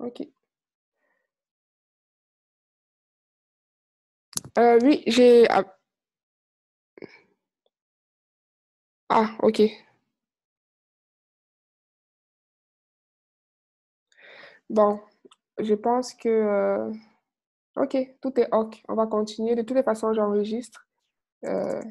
OK. Oui, j'ai... OK. Bon, je pense que... OK, tout est OK. On va continuer. De toutes les façons, j'enregistre. Euh,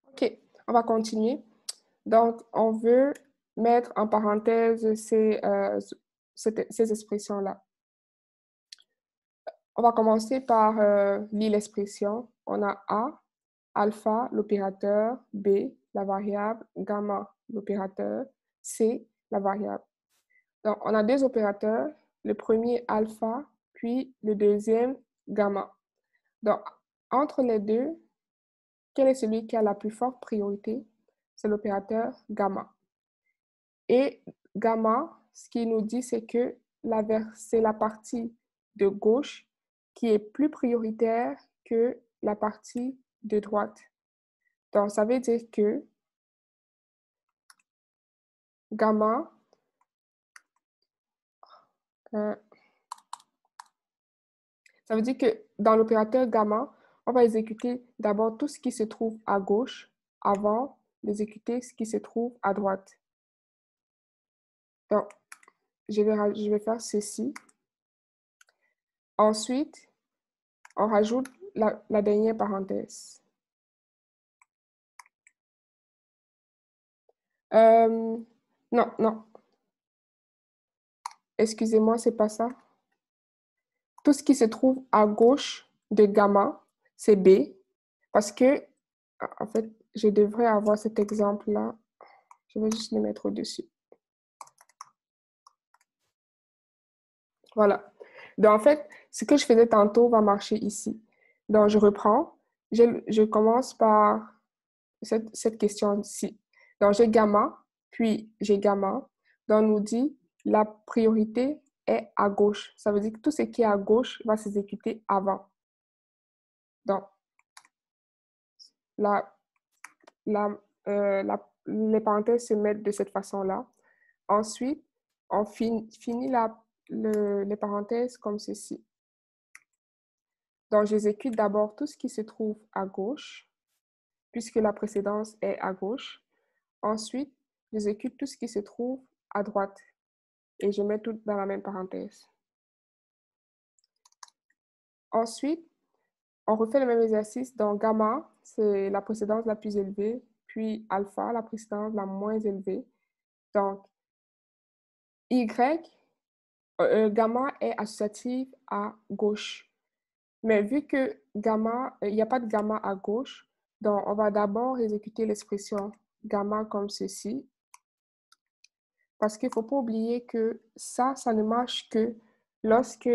OK, on va continuer. Donc, on veut mettre en parenthèse ces expressions-là. On va commencer par lire l'expression. On a A, alpha, l'opérateur, B, la variable, gamma, l'opérateur, C, la variable. Donc, on a deux opérateurs, le premier alpha, puis le deuxième gamma. Donc, entre les deux, quel est celui qui a la plus forte priorité? C'est l'opérateur gamma. Et gamma, ce qu'il nous dit, c'est que c'est la partie de gauche qui est plus prioritaire que la partie de droite. Donc, ça veut dire que gamma, euh, ça veut dire que dans l'opérateur gamma, on va exécuter d'abord tout ce qui se trouve à gauche avant d'exécuter ce qui se trouve à droite. Donc, je vais faire ceci. Ensuite, on rajoute la dernière parenthèse. Non, non. Excusez-moi, c'est pas ça. Tout ce qui se trouve à gauche de gamma, c'est B. Parce que, en fait, je devrais avoir cet exemple-là. Je vais juste le mettre au-dessus. Voilà. Donc, en fait, ce que je faisais tantôt va marcher ici. Donc, je reprends. Je commence par cette question-ci. Donc, j'ai gamma, puis j'ai gamma. Donc, on nous dit la priorité est à gauche. Ça veut dire que tout ce qui est à gauche va s'exécuter avant. Donc, la, les parenthèses se mettent de cette façon-là. Ensuite, on finit les parenthèses comme ceci. Donc, j'exécute d'abord tout ce qui se trouve à gauche, puisque la précédence est à gauche. Ensuite, j'exécute tout ce qui se trouve à droite et je mets tout dans la même parenthèse. Ensuite, on refait le même exercice. Donc, gamma, c'est la précédence la plus élevée, puis alpha, la précédence la moins élevée. Donc, gamma est associative à gauche. Mais vu que gamma, il n'y a pas de gamma à gauche, donc on va d'abord exécuter l'expression gamma comme ceci. Parce qu'il ne faut pas oublier que ça ne marche que lorsque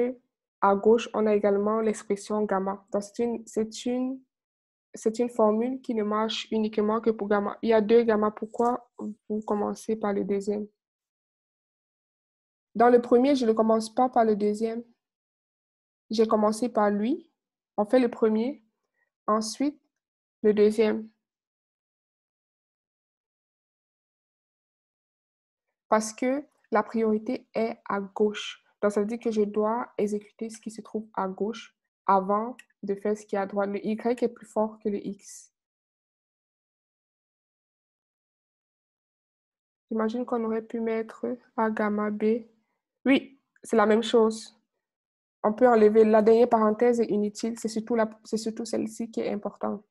à gauche, on a également l'expression gamma. Donc, c'est une formule qui ne marche uniquement que pour gamma. Il y a deux gamma. Pourquoi vous commencez par le deuxième? Dans le premier, je ne commence pas par le deuxième. J'ai commencé par lui. On fait le premier. Ensuite, le deuxième. Parce que la priorité est à gauche. Donc, ça veut dire que je dois exécuter ce qui se trouve à gauche avant de faire ce qui est à droite. Le Y est plus fort que le X. J'imagine qu'on aurait pu mettre A gamma B. Oui, c'est la même chose. On peut enlever la dernière parenthèse est inutile. C'est surtout celle-ci qui est importante.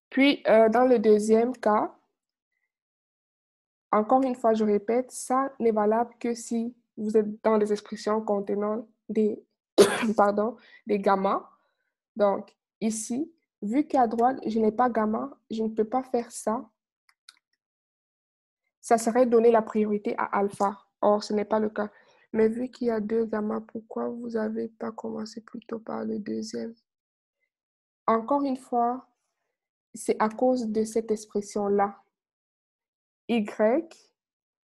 Puis, dans le deuxième cas, encore une fois, je répète, ça n'est valable que si vous êtes dans des expressions contenant des, pardon, des gamma. Donc, ici, vu qu'à droite, je n'ai pas gamma, je ne peux pas faire ça. Ça serait donner la priorité à alpha. Or, ce n'est pas le cas. Mais vu qu'il y a deux gamma, pourquoi vous n'avez pas commencé plutôt par le deuxième? Encore une fois, c'est à cause de cette expression-là. Y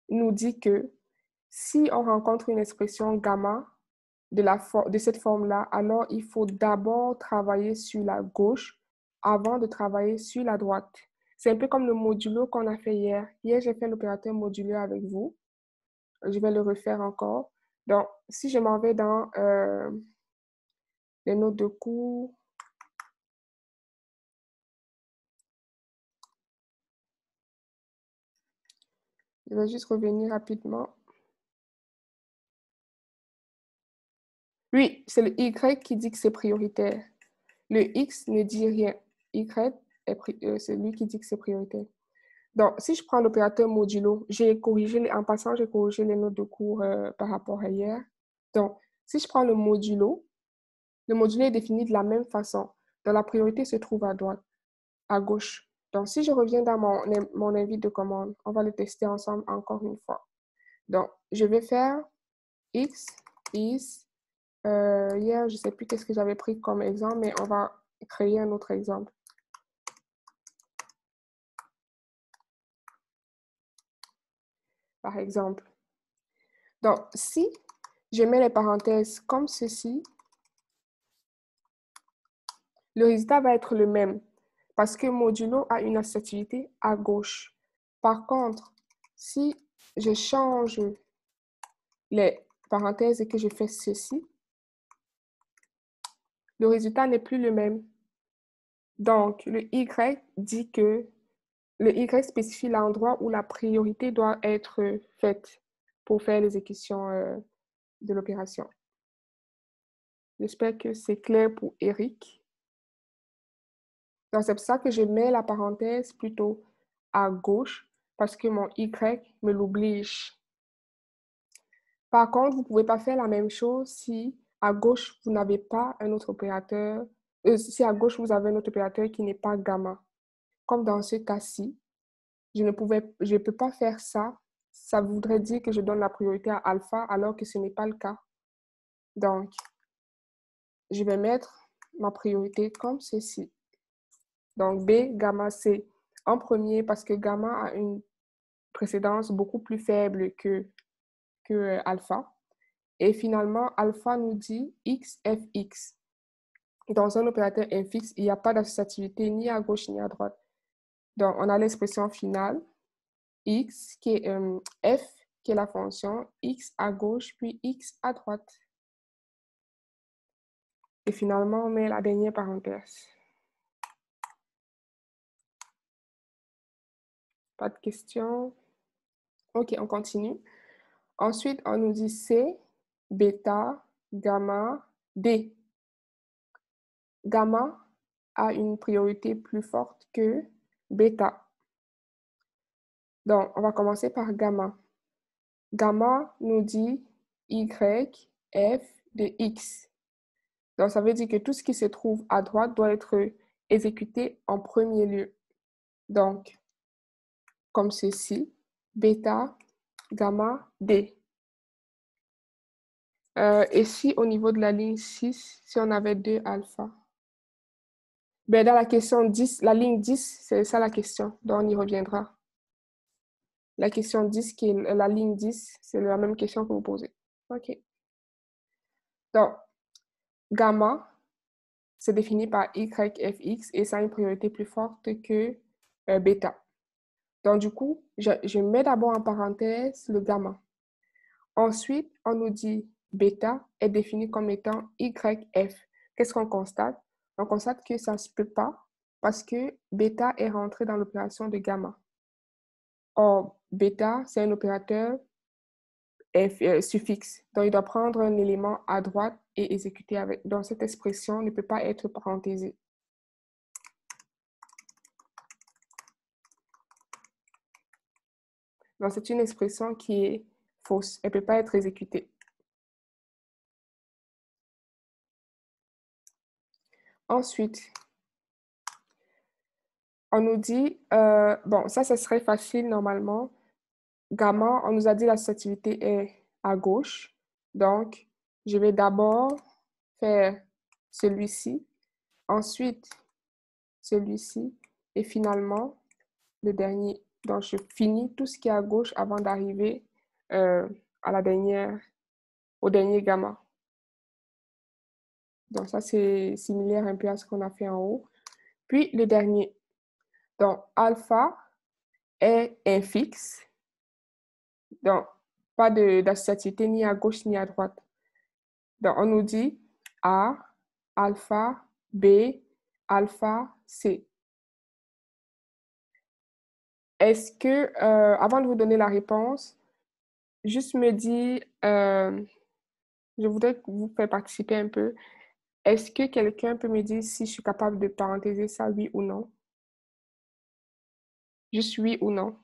nous dit que Si on rencontre une expression gamma de cette forme-là, alors il faut d'abord travailler sur la gauche avant de travailler sur la droite. C'est un peu comme le modulo qu'on a fait hier. Hier, j'ai fait l'opérateur modulo avec vous. Je vais le refaire encore. Donc, si je m'en vais dans les notes de cours, je vais juste revenir rapidement. Oui, c'est le Y qui dit que c'est prioritaire. Le X ne dit rien. Y, c'est lui qui dit que c'est prioritaire. Donc, si je prends l'opérateur modulo, en passant, j'ai corrigé les notes de cours par rapport à hier. Donc, si je prends le modulo est défini de la même façon. Donc, la priorité se trouve à droite, à gauche. Donc, si je reviens dans mon invite de commande, on va le tester ensemble encore une fois. Donc, je vais faire X is, hier, je ne sais plus qu'est-ce que j'avais pris comme exemple, mais on va créer un autre exemple. Par exemple. Donc, si je mets les parenthèses comme ceci, le résultat va être le même parce que modulo a une associativité à gauche. Par contre, si je change les parenthèses et que je fais ceci, le résultat n'est plus le même. Donc, le Y spécifie l'endroit où la priorité doit être faite pour faire l'exécution de l'opération. J'espère que c'est clair pour Eric. Donc, c'est pour ça que je mets la parenthèse plutôt à gauche parce que mon Y me l'oblige. Par contre, vous ne pouvez pas faire la même chose si à gauche, vous n'avez pas un autre opérateur, si à gauche, vous avez un autre opérateur qui n'est pas gamma. Comme dans ce cas-ci, je ne peux pas faire ça. Ça voudrait dire que je donne la priorité à alpha alors que ce n'est pas le cas. Donc, je vais mettre ma priorité comme ceci. Donc, B, gamma, C en premier parce que gamma a une précédence beaucoup plus faible que alpha. Et finalement, alpha nous dit x, fx. Dans un opérateur infixe, il n'y a pas d'associativité ni à gauche ni à droite. Donc, on a l'expression finale, x, qui est f, qui est la fonction, x à gauche, puis x à droite. Et finalement, on met la dernière parenthèse. Pas de questions? OK, on continue. Ensuite, on nous dit C, bêta, gamma, D. Gamma a une priorité plus forte que bêta. Donc, on va commencer par gamma. Gamma nous dit Y, F de X. Donc, ça veut dire que tout ce qui se trouve à droite doit être exécuté en premier lieu. Donc, comme ceci, bêta, gamma, D. Et si au niveau de la ligne 6, si on avait 2 alpha? Ben, dans la question 10, la ligne 10, c'est ça la question, donc on y reviendra. La question 10, qui est la ligne 10, c'est la même question que vous posez. OK. Donc, gamma, c'est défini par YFX et ça a une priorité plus forte que bêta. Donc, du coup, je mets d'abord en parenthèse le gamma. Ensuite, on nous dit bêta est défini comme étant YF. Qu'est-ce qu'on constate? On constate que ça ne se peut pas parce que bêta est rentré dans l'opération de gamma. Or, bêta, c'est un opérateur suffixe. Donc, il doit prendre un élément à droite et exécuter avec. Donc, cette expression ne peut pas être parenthésée. Donc, c'est une expression qui est fausse. Elle ne peut pas être exécutée. Ensuite, on nous dit, bon, ça serait facile normalement. Gamma, on nous a dit l'associativité est à gauche. Donc, je vais d'abord faire celui-ci, ensuite celui-ci, et finalement, le dernier. Donc, je finis tout ce qui est à gauche avant d'arriver au dernier gamma. Donc, ça, c'est similaire un peu à ce qu'on a fait en haut. Puis, le dernier. Donc, alpha est infixe. Donc, pas d'associativité ni à gauche ni à droite. Donc, on nous dit A, alpha, B, alpha, C. Est-ce que, avant de vous donner la réponse, juste me dire, je voudrais vous faire participer un peu. Est-ce que quelqu'un peut me dire si je suis capable de parenthéser ça, oui ou non? Juste oui ou non?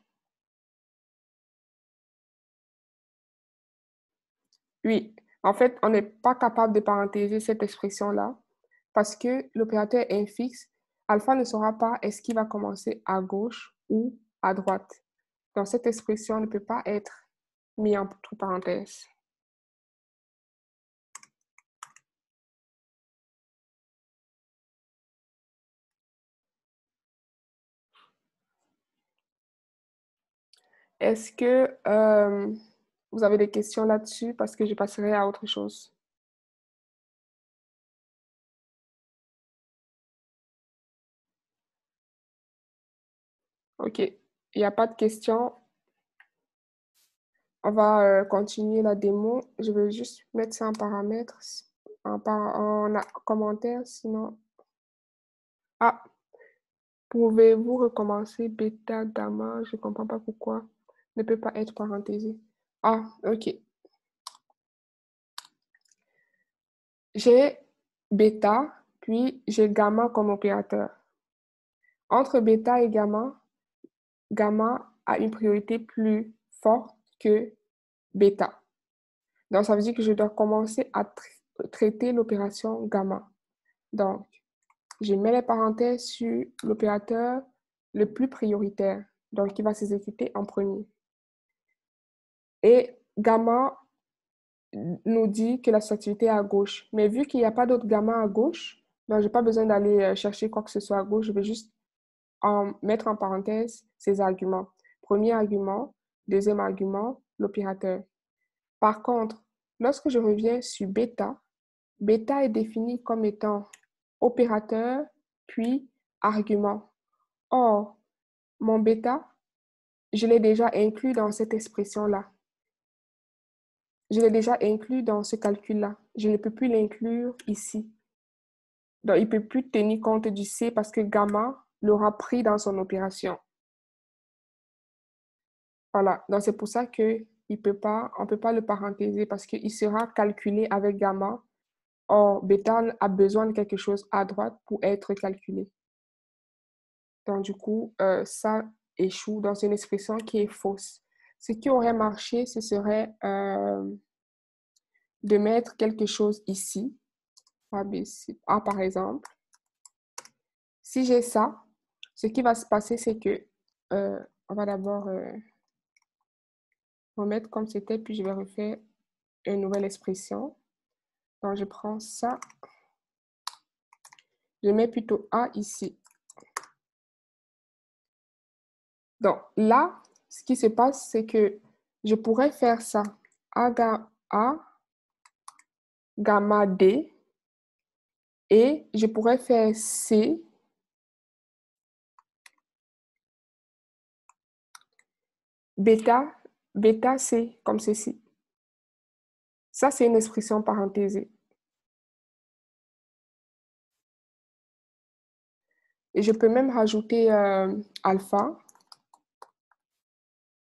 Oui. En fait, on n'est pas capable de parenthéser cette expression-là parce que l'opérateur est infixe. Alpha ne saura pas est-ce qu'il va commencer à gauche ou à droite. Donc, cette expression ne peut pas être mise entre parenthèses. Est-ce que vous avez des questions là-dessus parce que je passerai à autre chose? OK. Il n'y a pas de questions. On va continuer la démo. Je vais juste mettre ça en paramètres, en commentaire, sinon... Ah, pouvez-vous recommencer bêta, gamma? Je ne comprends pas pourquoi. Ne peut pas être parenthésé. Ah, OK. J'ai bêta, puis j'ai gamma comme opérateur. Entre bêta et gamma a une priorité plus forte que bêta. Donc, ça veut dire que je dois commencer à traiter l'opération gamma. Donc, je mets les parenthèses sur l'opérateur le plus prioritaire, donc qui va s'exécuter en premier. Et gamma nous dit que la activité est à gauche. Mais vu qu'il n'y a pas d'autre gamma à gauche, donc je n'ai pas besoin d'aller chercher quoi que ce soit à gauche. Je vais juste mettre en parenthèse ces arguments. Premier argument, deuxième argument, l'opérateur. Par contre, lorsque je reviens sur bêta, bêta est défini comme étant opérateur, puis argument. Or, mon bêta, je l'ai déjà inclus dans cette expression-là. Je l'ai déjà inclus dans ce calcul-là. Je ne peux plus l'inclure ici. Donc, il ne peut plus tenir compte du C parce que gamma l'aura pris dans son opération. Voilà. Donc, c'est pour ça qu'on ne peut pas le parenthéser parce qu'il sera calculé avec gamma. Or, bêta a besoin de quelque chose à droite pour être calculé. Donc, du coup, ça échoue dans une expression qui est fausse. Ce qui aurait marché, ce serait de mettre quelque chose ici, A, B, C, A par exemple. Si j'ai ça, ce qui va se passer, c'est que on va d'abord remettre comme c'était, puis je vais refaire une nouvelle expression. Donc, je prends ça, je mets plutôt A ici. Donc, là, ce qui se passe, c'est que je pourrais faire ça. A, gamma D, et je pourrais faire C, bêta, bêta C, comme ceci. Ça, c'est une expression parenthésée. Et je peux même rajouter alpha.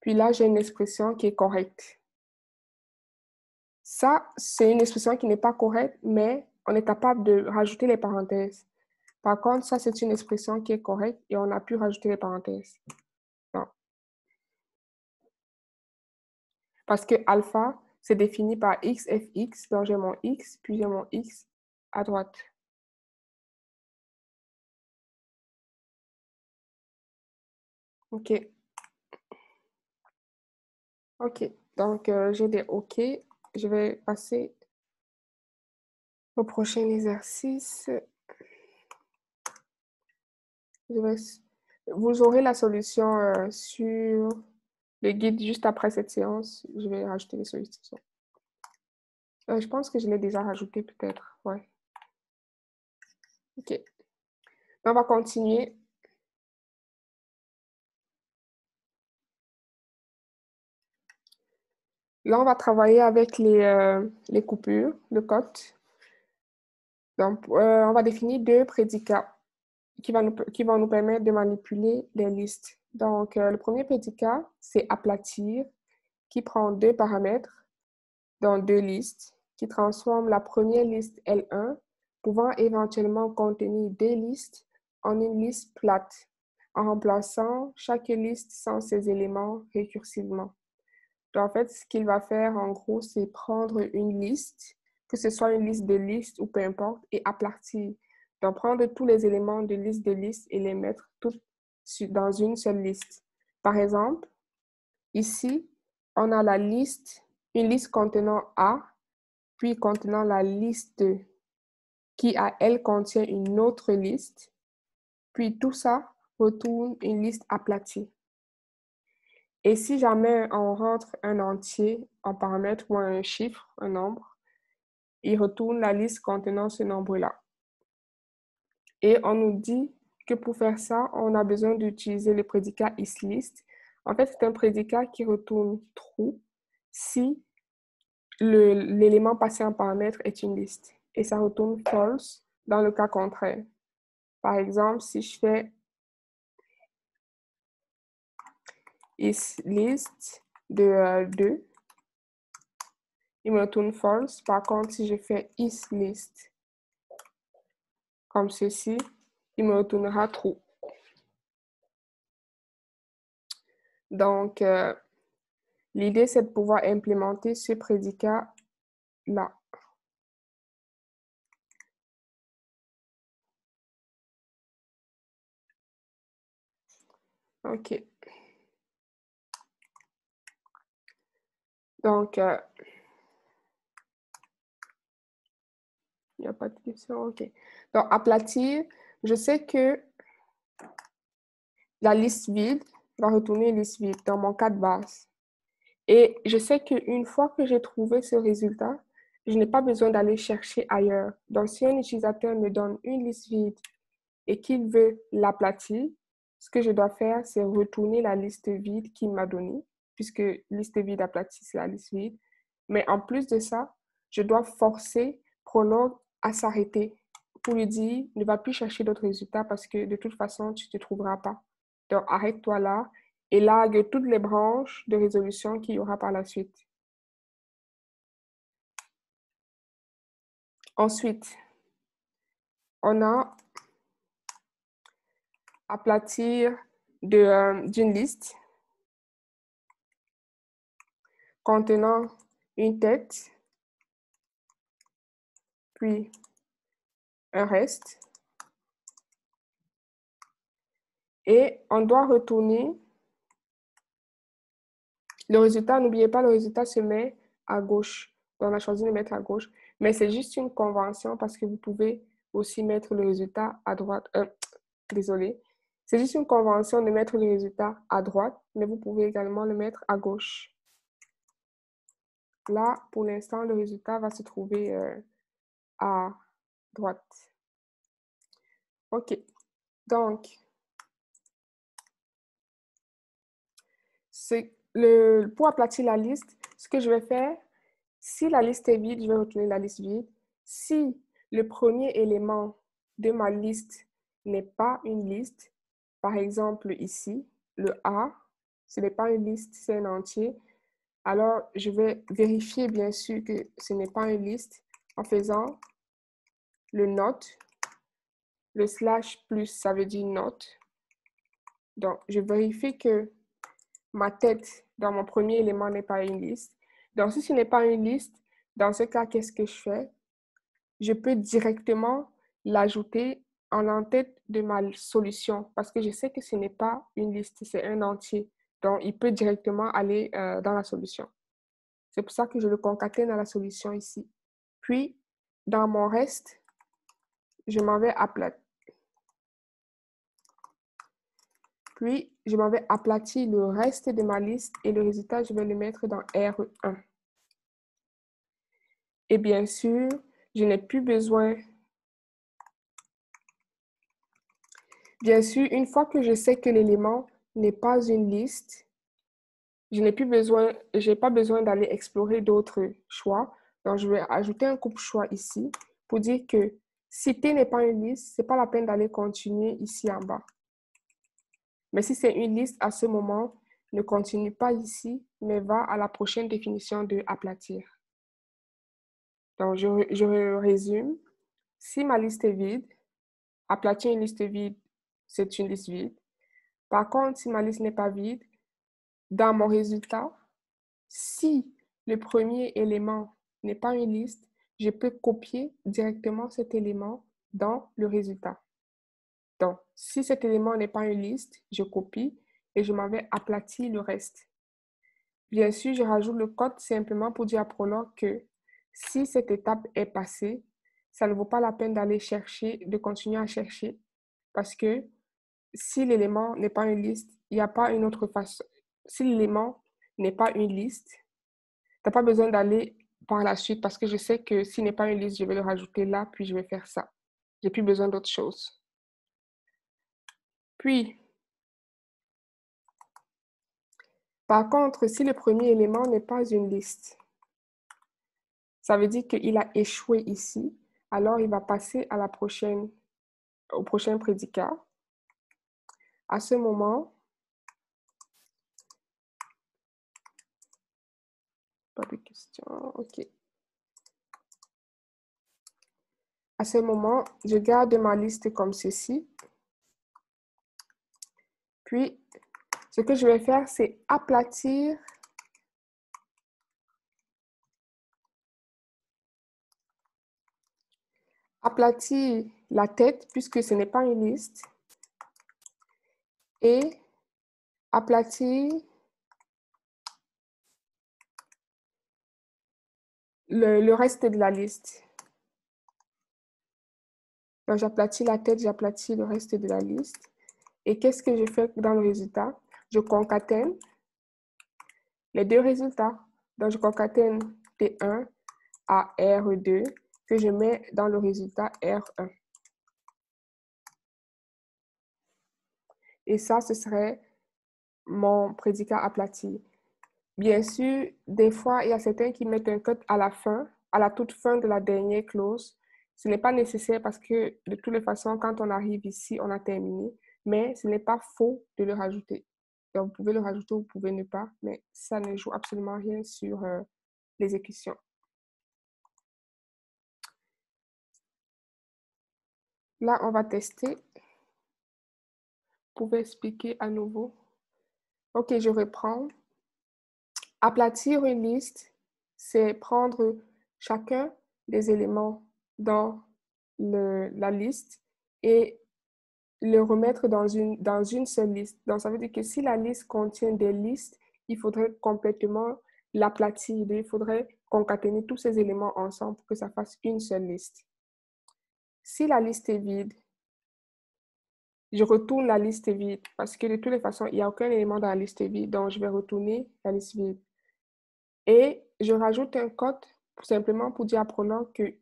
Puis là, j'ai une expression qui est correcte. Ça, c'est une expression qui n'est pas correcte, mais on est capable de rajouter les parenthèses. Par contre, ça, c'est une expression qui est correcte et on a pu rajouter les parenthèses. Non. Parce que alpha, c'est défini par x, fx, donc j'ai mon x, puis j'ai mon x à droite. OK. OK. Donc, j'ai des OK. Je vais passer au prochain exercice. Vous aurez la solution sur le guide juste après cette séance, je vais rajouter les sollicitations. Je pense que je l'ai déjà rajouté peut-être, ouais. OK. On va continuer. Là, on va travailler avec les coupures, le cote. Donc, on va définir deux prédicats qui vont nous permettre de manipuler les listes. Donc, le premier prédicat, c'est aplatir, qui prend deux paramètres dans deux listes, qui transforme la première liste L1, pouvant éventuellement contenir deux listes, en une liste plate, en remplaçant chaque liste sans ses éléments récursivement. Donc, en fait, ce qu'il va faire, en gros, c'est prendre une liste, que ce soit une liste de listes ou peu importe, et aplatir. Donc, prendre tous les éléments de liste et les mettre tous dans une seule liste. Par exemple, ici, on a une liste contenant A, puis contenant la liste qui, à elle, contient une autre liste, puis tout ça retourne une liste aplatie. Et si jamais on rentre un entier en paramètre ou un chiffre, un nombre, il retourne la liste contenant ce nombre-là. Et on nous dit que pour faire ça, on a besoin d'utiliser le prédicat isList. En fait, c'est un prédicat qui retourne true si l'élément passé en paramètre est une liste. Et ça retourne false dans le cas contraire. Par exemple, si je fais isList de 2, il me retourne false. Par contre, si je fais isList comme ceci, il me retournera true. Donc, l'idée, c'est de pouvoir implémenter ce prédicat-là. OK. Donc, il n'y a pas de question. OK. Donc, aplatir, je sais que la liste vide va retourner une liste vide dans mon cas de base. Et je sais qu'une fois que j'ai trouvé ce résultat, je n'ai pas besoin d'aller chercher ailleurs. Donc, si un utilisateur me donne une liste vide et qu'il veut l'aplatir, ce que je dois faire, c'est retourner la liste vide qu'il m'a donnée, puisque liste vide aplatie, c'est la liste vide. Mais en plus de ça, je dois forcer Prolog à s'arrêter pour lui dire ne va plus chercher d'autres résultats parce que de toute façon, tu ne te trouveras pas. Donc, arrête-toi là et largue toutes les branches de résolution qu'il y aura par la suite. Ensuite, on a aplatir d'une liste contenant une tête, puis un reste. Et on doit retourner le résultat. N'oubliez pas, le résultat se met à gauche. On a choisi de le mettre à gauche, mais c'est juste une convention parce que vous pouvez aussi mettre le résultat à droite. Désolé. C'est juste une convention de mettre le résultat à droite, mais vous pouvez également le mettre à gauche. Là, pour l'instant, le résultat va se trouver à droite. OK. Donc, pour aplatir la liste, ce que je vais faire, si la liste est vide, je vais retourner la liste vide. Si le premier élément de ma liste n'est pas une liste, par exemple ici, le A, ce n'est pas une liste, c'est un entier, alors je vais vérifier bien sûr que ce n'est pas une liste en faisant le note, le slash plus, ça veut dire note. Donc, je vérifie que ma tête dans mon premier élément n'est pas une liste. Donc, si ce n'est pas une liste, dans ce cas, qu'est-ce que je fais? Je peux directement l'ajouter en en-tête de ma solution parce que je sais que ce n'est pas une liste, c'est un entier. Donc, il peut directement aller dans la solution. C'est pour ça que je le concatène à la solution ici. Puis, dans mon reste, je m'en vais à plat. Puis, je m'en vais aplatir le reste de ma liste et le résultat, je vais le mettre dans R1. Et bien sûr, je n'ai plus besoin. Bien sûr, une fois que je sais que l'élément n'est pas une liste, je n'ai pas besoin d'aller explorer d'autres choix. Donc, je vais ajouter un coupe choix ici pour dire que si T n'est pas une liste, ce n'est pas la peine d'aller continuer ici en bas. Mais si c'est une liste, à ce moment, ne continue pas ici, mais va à la prochaine définition de aplatir. Donc, je résume. Si ma liste est vide, aplatir une liste vide, c'est une liste vide. Par contre, si ma liste n'est pas vide, dans mon résultat, si le premier élément n'est pas une liste, je peux copier directement cet élément dans le résultat. Donc, si cet élément n'est pas une liste, je copie et je m'en vais aplatir le reste. Bien sûr, je rajoute le code simplement pour dire à Prolog que si cette étape est passée, ça ne vaut pas la peine d'aller chercher, de continuer à chercher, parce que si l'élément n'est pas une liste, il n'y a pas une autre façon. Si l'élément n'est pas une liste, tu n'as pas besoin d'aller par la suite, parce que je sais que s'il n'est pas une liste, je vais le rajouter là, puis je vais faire ça. Je n'ai plus besoin d'autre chose. Puis, par contre, si le premier élément n'est pas une liste, ça veut dire qu'il a échoué ici. Alors, il va passer à au prochain prédicat. À ce moment, pas de question, OK. À ce moment, je garde ma liste comme ceci. Puis, ce que je vais faire, c'est aplatir la tête, puisque ce n'est pas une liste, et aplatir le reste de la liste. Donc, j'aplatis la tête, j'aplatis le reste de la liste. Et qu'est-ce que je fais dans le résultat? Je concatène les deux résultats. Donc, je concatène T1 à R2 que je mets dans le résultat R1. Et ça, ce serait mon prédicat aplati. Bien sûr, des fois, il y a certains qui mettent un cut à la fin, à la toute fin de la dernière clause. Ce n'est pas nécessaire parce que de toutes les façons, quand on arrive ici, on a terminé. Mais ce n'est pas faux de le rajouter. Donc, vous pouvez le rajouter, vous pouvez ne pas, mais ça ne joue absolument rien sur l'exécution. Là, on va tester. Vous pouvez expliquer à nouveau. OK, je reprends. Aplatir une liste, c'est prendre chacun des éléments dans la liste et le remettre dans une seule liste. Donc, ça veut dire que si la liste contient des listes, il faudrait complètement l'aplatir. Il faudrait concaténer tous ces éléments ensemble pour que ça fasse une seule liste. Si la liste est vide, je retourne la liste vide parce que de toutes les façons, il n'y a aucun élément dans la liste vide. Donc, je vais retourner la liste vide. Et je rajoute un code simplement pour dire à Prolog que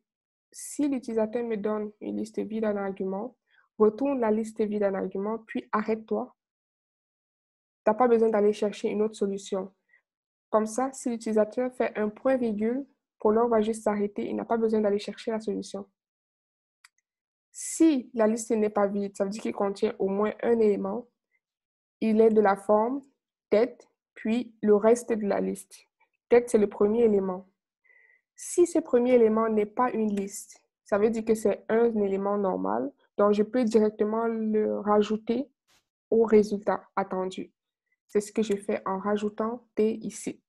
si l'utilisateur me donne une liste vide en argument, retourne la liste vide en argument, puis arrête-toi. Tu n'as pas besoin d'aller chercher une autre solution. Comme ça, si l'utilisateur fait un point-virgule, Prolog va juste s'arrêter. Il n'a pas besoin d'aller chercher la solution. Si la liste n'est pas vide, ça veut dire qu'il contient au moins un élément. Il est de la forme tête, puis le reste de la liste. Tête, c'est le premier élément. Si ce premier élément n'est pas une liste, ça veut dire que c'est un élément normal, donc je peux directement le rajouter au résultat attendu. C'est ce que je fais en rajoutant T ici.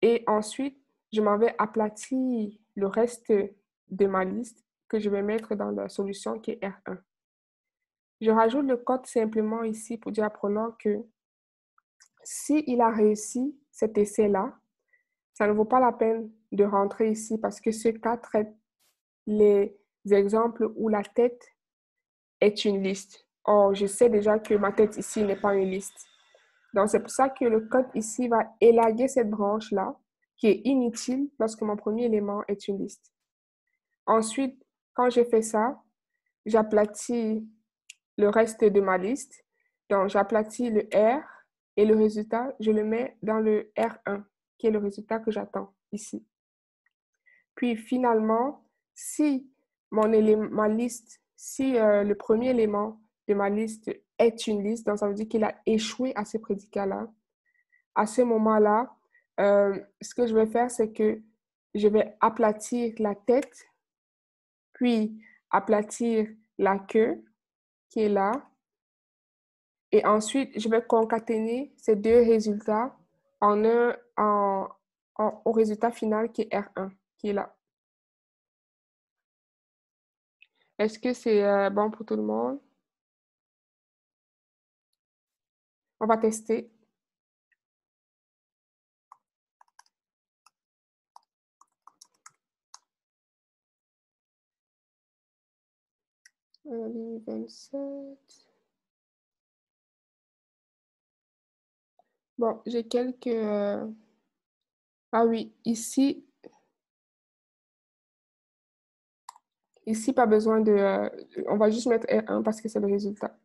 Et ensuite, je m'en vais aplatir le reste de ma liste que je vais mettre dans la solution qui est R1. Je rajoute le code simplement ici pour dire à Prolog que s'il a réussi cet essai-là, ça ne vaut pas la peine de rentrer ici parce que ce cas traite les exemples où la tête est une liste. Or, je sais déjà que ma tête ici n'est pas une liste. Donc, c'est pour ça que le code ici va élaguer cette branche-là, qui est inutile lorsque mon premier élément est une liste. Ensuite, quand je fais ça, j'aplatis le reste de ma liste. Donc, j'aplatis le R et le résultat, je le mets dans le R1, qui est le résultat que j'attends ici. Puis finalement, si ma liste, si le premier élément de ma liste est une liste, donc ça veut dire qu'il a échoué à ces prédicats-là, à ce moment-là, ce que je vais faire, c'est que je vais aplatir la tête, puis aplatir la queue qui est là, et ensuite, je vais concaténer ces deux résultats au résultat final qui est R1, qui est là. Est-ce que c'est bon pour tout le monde? On va tester. Allez, 27. Bon, j'ai quelques... Ah oui, ici, pas besoin de... on va juste mettre R1 parce que c'est le résultat.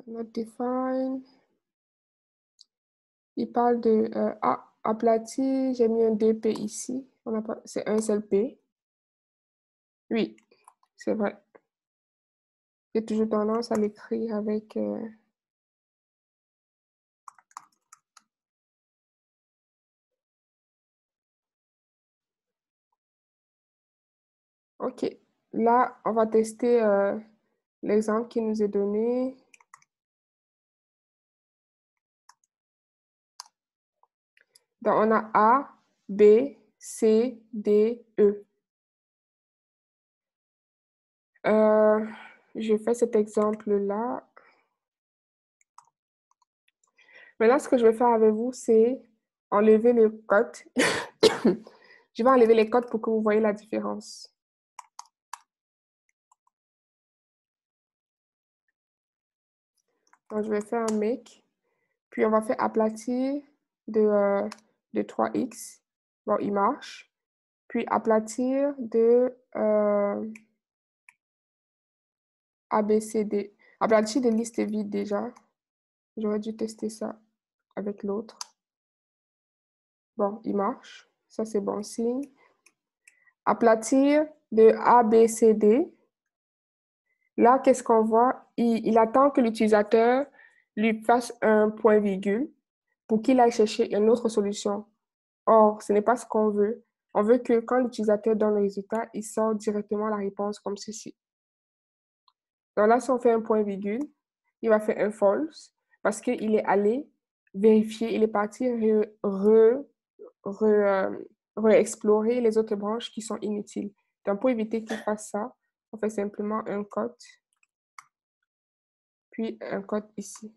Not define. Il parle de aplati. J'ai mis un 2P ici. C'est un seul P. Oui, c'est vrai. J'ai toujours tendance à l'écrire avec... OK. Là, on va tester l'exemple qui nous est donné. Donc, on a A, B, C, D, E. Je fais cet exemple-là. Maintenant, ce que je vais faire avec vous, c'est enlever le code. Je vais enlever les codes pour que vous voyez la différence. Donc, je vais faire un make. Puis, on va faire aplatir de 3x. Bon, il marche. Puis, aplatir de ABCD. Aplatir de liste vide déjà. J'aurais dû tester ça avec l'autre. Bon, il marche. Ça, c'est bon signe. Aplatir de ABCD. Là, qu'est-ce qu'on voit? Il attend que l'utilisateur lui fasse un point-virgule pour qu'il aille chercher une autre solution. Or, ce n'est pas ce qu'on veut. On veut que quand l'utilisateur donne le résultat, il sort directement la réponse comme ceci. Donc là, si on fait un point-virgule, il va faire un false parce qu'il est allé vérifier, il est parti réexplorer les autres branches qui sont inutiles. Donc, pour éviter qu'il fasse ça, on fait simplement un cut, puis un cut ici.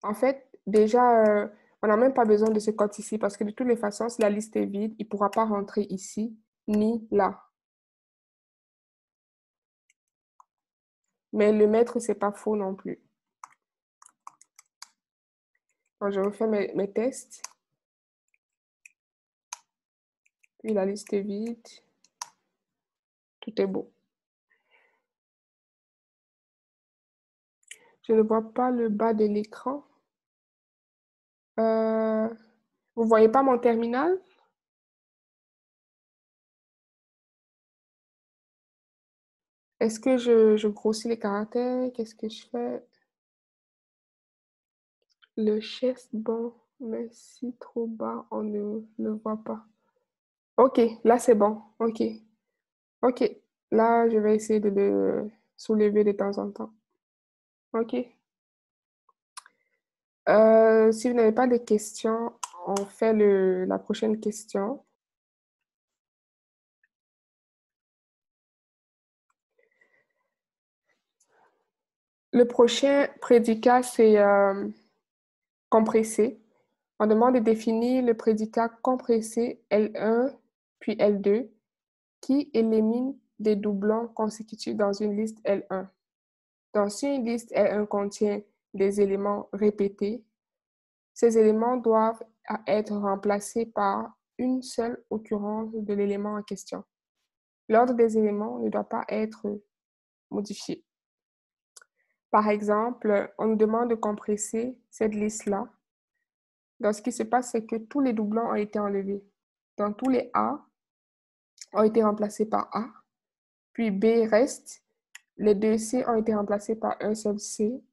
En fait, déjà, on n'a même pas besoin de ce code ici parce que de toutes les façons, si la liste est vide, il ne pourra pas rentrer ici ni là. Mais le mettre, ce n'est pas faux non plus. Donc, je refais mes tests. Puis la liste est vide. Tout est beau. Je ne vois pas le bas de l'écran. Vous ne voyez pas mon terminal? Est-ce que je grossis les caractères? Qu'est-ce que je fais? Le chest, bon, mais si trop bas, on ne le voit pas. OK, là c'est bon. OK. OK. Là, je vais essayer de le soulever de temps en temps. OK. Si vous n'avez pas de questions, on fait la prochaine question. Le prochain prédicat, c'est compressé. On demande de définir le prédicat compressé L1 puis L2, qui élimine des doublons consécutifs dans une liste L1. Donc, si une liste L1 contient des éléments répétés, ces éléments doivent être remplacés par une seule occurrence de l'élément en question. L'ordre des éléments ne doit pas être modifié. Par exemple, on nous demande de compresser cette liste-là. Donc, ce qui se passe, c'est que tous les doublons ont été enlevés. Donc, tous les A ont été remplacés par A, puis B reste. Les deux C ont été remplacés par un seul C.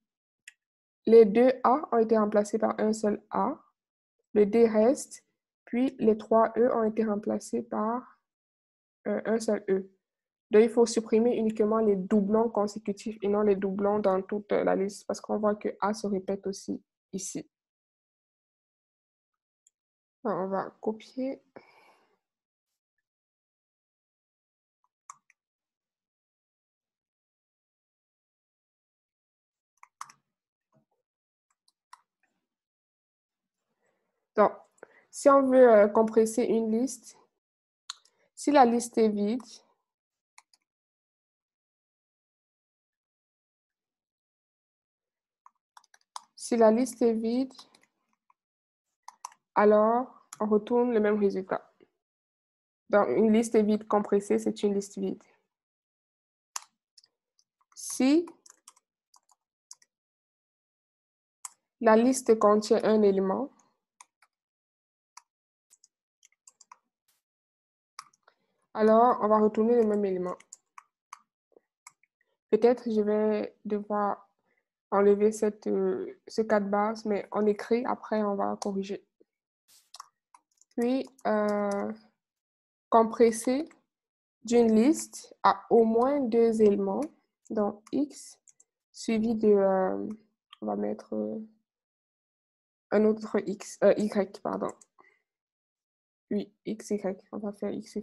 Les deux A ont été remplacés par un seul A. Le D reste, puis les trois E ont été remplacés par un seul E. Donc, il faut supprimer uniquement les doublons consécutifs et non les doublons dans toute la liste parce qu'on voit que A se répète aussi ici. Alors, on va copier. Donc, si on veut compresser une liste, si la liste est vide, alors on retourne le même résultat. Donc, une liste vide compressée, c'est une liste vide. Si la liste contient un élément, alors on va retourner le même élément. Peut-être je vais devoir enlever ce cas de base, mais on écrit, après on va corriger. Puis, compresser d'une liste à au moins deux éléments, donc X, suivi de, on va mettre un autre X, Y, pardon. Oui, XY, on va faire XY.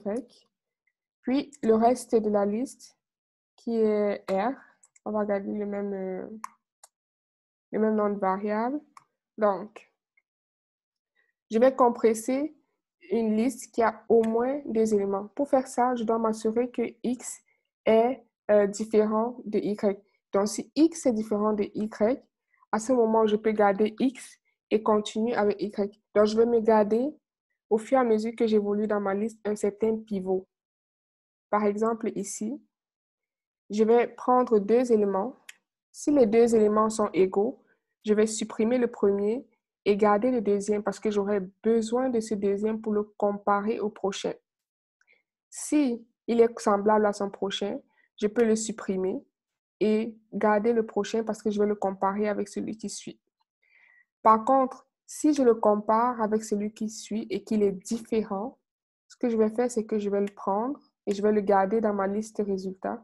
Puis, le reste de la liste, qui est R, on va garder le même nom de variable. Donc, je vais compresser une liste qui a au moins deux éléments. Pour faire ça, je dois m'assurer que X est différent de Y. Donc, si X est différent de Y, à ce moment, je peux garder X et continuer avec Y. Donc, je vais me garder, au fur et à mesure que j'évolue dans ma liste, un certain pivot. Par exemple, ici, je vais prendre deux éléments. Si les deux éléments sont égaux, je vais supprimer le premier et garder le deuxième parce que j'aurai besoin de ce deuxième pour le comparer au prochain. Si il est semblable à son prochain, je peux le supprimer et garder le prochain parce que je vais le comparer avec celui qui suit. Par contre, si je le compare avec celui qui suit et qu'il est différent, ce que je vais faire, c'est que je vais le prendre et je vais le garder dans ma liste résultats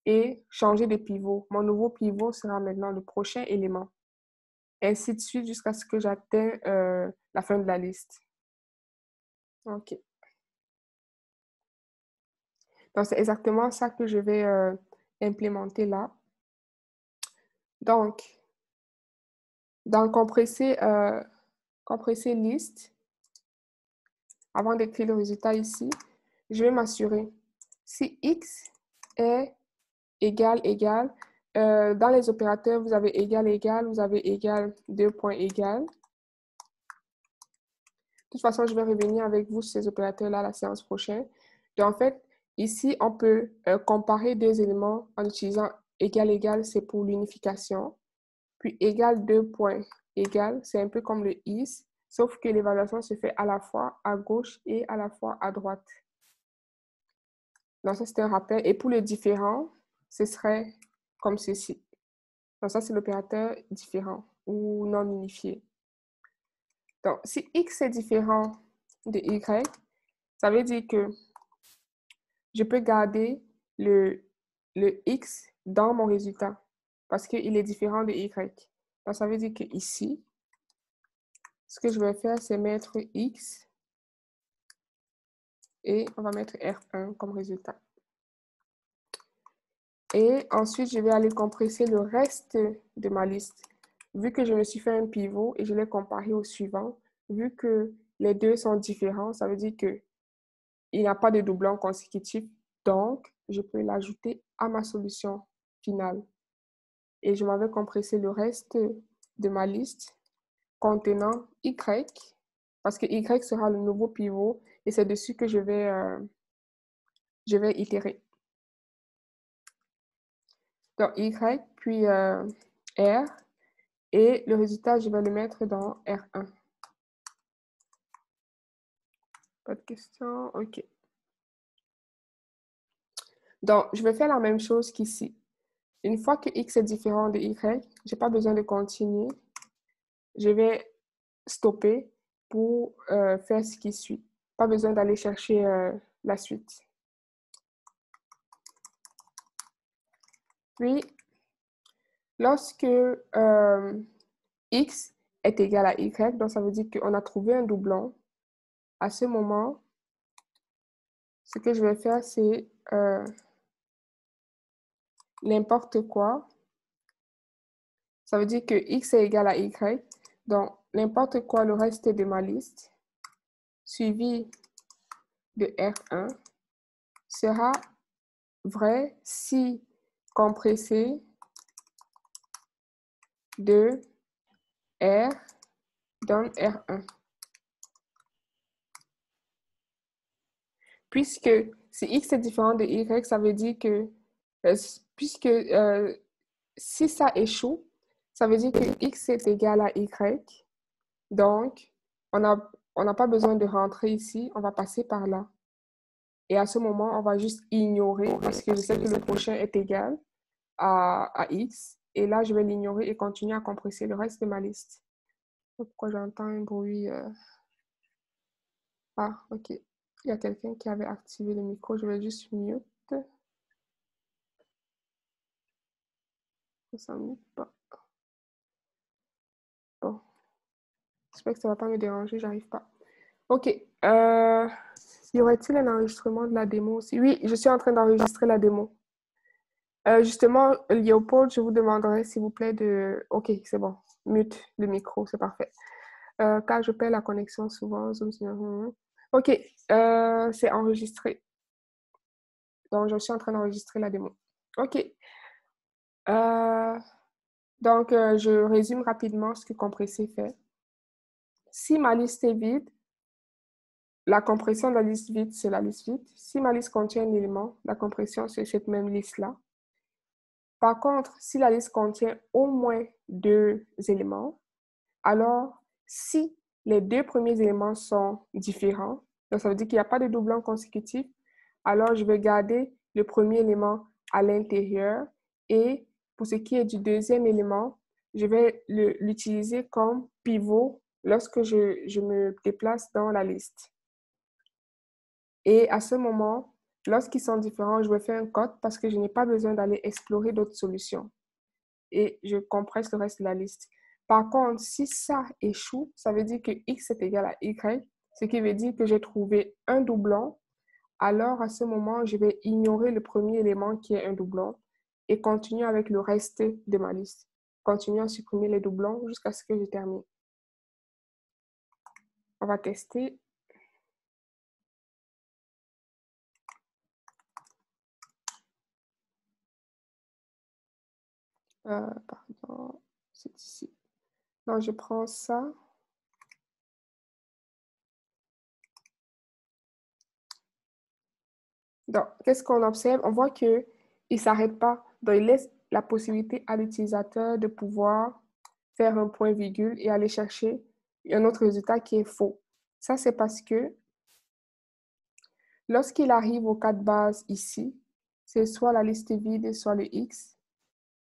et changer de pivot. Mon nouveau pivot sera maintenant le prochain élément. Ainsi de suite jusqu'à ce que j'atteigne la fin de la liste. OK. Donc, c'est exactement ça que je vais implémenter là. Donc, dans compresser liste, avant d'écrire le résultat ici, je vais m'assurer si X est égal, dans les opérateurs, vous avez égal, vous avez égal, deux points égal. De toute façon, je vais revenir avec vous sur ces opérateurs-là la séance prochaine. Donc, en fait, ici, on peut comparer deux éléments en utilisant égal, c'est pour l'unification. Puis égal, deux points égal, c'est un peu comme le is, sauf que l'évaluation se fait à la fois à gauche et à la fois à droite. Donc, ça, c'est un rappel. Et pour le différent, ce serait comme ceci. Donc, ça, c'est l'opérateur différent ou non unifié. Donc, si X est différent de Y, ça veut dire que je peux garder le X dans mon résultat parce qu'il est différent de Y. Donc, ça veut dire que ici, ce que je vais faire, c'est mettre X et on va mettre R1 comme résultat. Et ensuite, je vais aller compresser le reste de ma liste. Vu que je me suis fait un pivot et je l'ai comparé au suivant, vu que les deux sont différents, ça veut dire que il n'y a pas de doublon consécutif, donc je peux l'ajouter à ma solution finale. Et je m'en vais compresser le reste de ma liste contenant Y, parce que Y sera le nouveau pivot et c'est dessus que je vais itérer. Donc Y, puis R, et le résultat, je vais le mettre dans R1. Pas de questions? OK. Donc, je vais faire la même chose qu'ici. Une fois que X est différent de Y, je n'ai pas besoin de continuer. Je vais stopper pour faire ce qui suit. Pas besoin d'aller chercher la suite. Puis, lorsque X est égal à Y, donc ça veut dire qu'on a trouvé un doublon. À ce moment, ce que je vais faire, c'est n'importe quoi. Ça veut dire que X est égal à Y. Donc, n'importe quoi, le reste de ma liste, suivi de R1, sera vrai si compressé de R donne R1. Puisque si X est différent de Y, ça veut dire que si ça échoue, ça veut dire que X est égal à Y. Donc, on n'a pas besoin de rentrer ici, on va passer par là. Et à ce moment, on va juste ignorer parce que je sais que le prochain est égal à X. Et là, je vais l'ignorer et continuer à compresser le reste de ma liste. Pourquoi j'entends un bruit? Ah, OK. Il y a quelqu'un qui avait activé le micro. Je vais juste mute. Ça ne mute pas. Bon. J'espère que ça ne va pas me déranger. J'arrive pas. OK. Y aurait-il un enregistrement de la démo aussi? Oui, je suis en train d'enregistrer la démo. Justement, Léopold, je vous demanderai s'il vous plaît de... OK, c'est bon. Mute le micro, c'est parfait. Car je perds la connexion souvent. OK, c'est enregistré. Donc, je suis en train d'enregistrer la démo. OK. Donc, je résume rapidement ce que compresser fait. Si ma liste est vide, la compression de la liste vide, c'est la liste vide. Si ma liste contient un élément, la compression, c'est cette même liste-là. Par contre, si la liste contient au moins 2 éléments, alors si les 2 premiers éléments sont différents, donc ça veut dire qu'il n'y a pas de doublon consécutif, alors je vais garder le premier élément à l'intérieur et pour ce qui est du deuxième élément, je vais l'utiliser comme pivot lorsque je me déplace dans la liste. Et à ce moment, lorsqu'ils sont différents, je vais faire un code parce que je n'ai pas besoin d'aller explorer d'autres solutions. Et je compresse le reste de la liste. Par contre, si ça échoue, ça veut dire que X est égal à Y, ce qui veut dire que j'ai trouvé un doublon. Alors, à ce moment, je vais ignorer le premier élément qui est un doublon et continuer avec le reste de ma liste. Continuer à supprimer les doublons jusqu'à ce que je termine. On va tester. Pardon, c'est ici. Donc, je prends ça. Donc, qu'est-ce qu'on observe? On voit qu'il ne s'arrête pas. Donc, il laisse la possibilité à l'utilisateur de pouvoir faire un point-virgule et aller chercher un autre résultat qui est faux. Ça, c'est parce que lorsqu'il arrive au cas de base ici, c'est soit la liste vide, soit le X.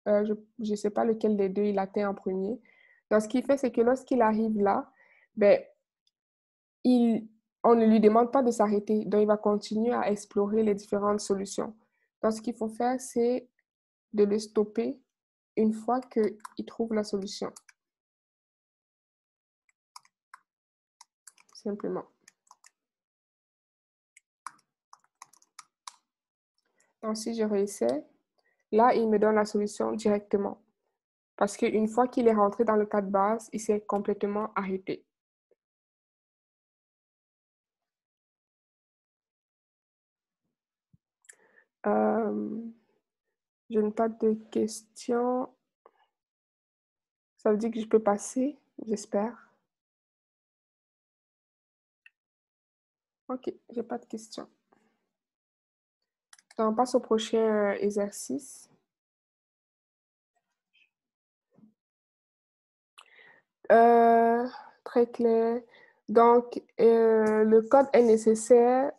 Je ne sais pas lequel des deux il atteint en premier. Donc, ce qu'il fait, c'est que lorsqu'il arrive là, ben, on ne lui demande pas de s'arrêter. Donc, il va continuer à explorer les différentes solutions. Donc, ce qu'il faut faire, c'est de le stopper une fois qu'il trouve la solution. Simplement. Donc, si je réessaie, là, il me donne la solution directement. Parce qu'une fois qu'il est rentré dans le cas de base, il s'est complètement arrêté. Je n'ai pas de questions. Ça veut dire que je peux passer, j'espère. OK, j'ai pas de questions. Donc, on passe au prochain exercice. Très clair. Donc, le code est nécessaire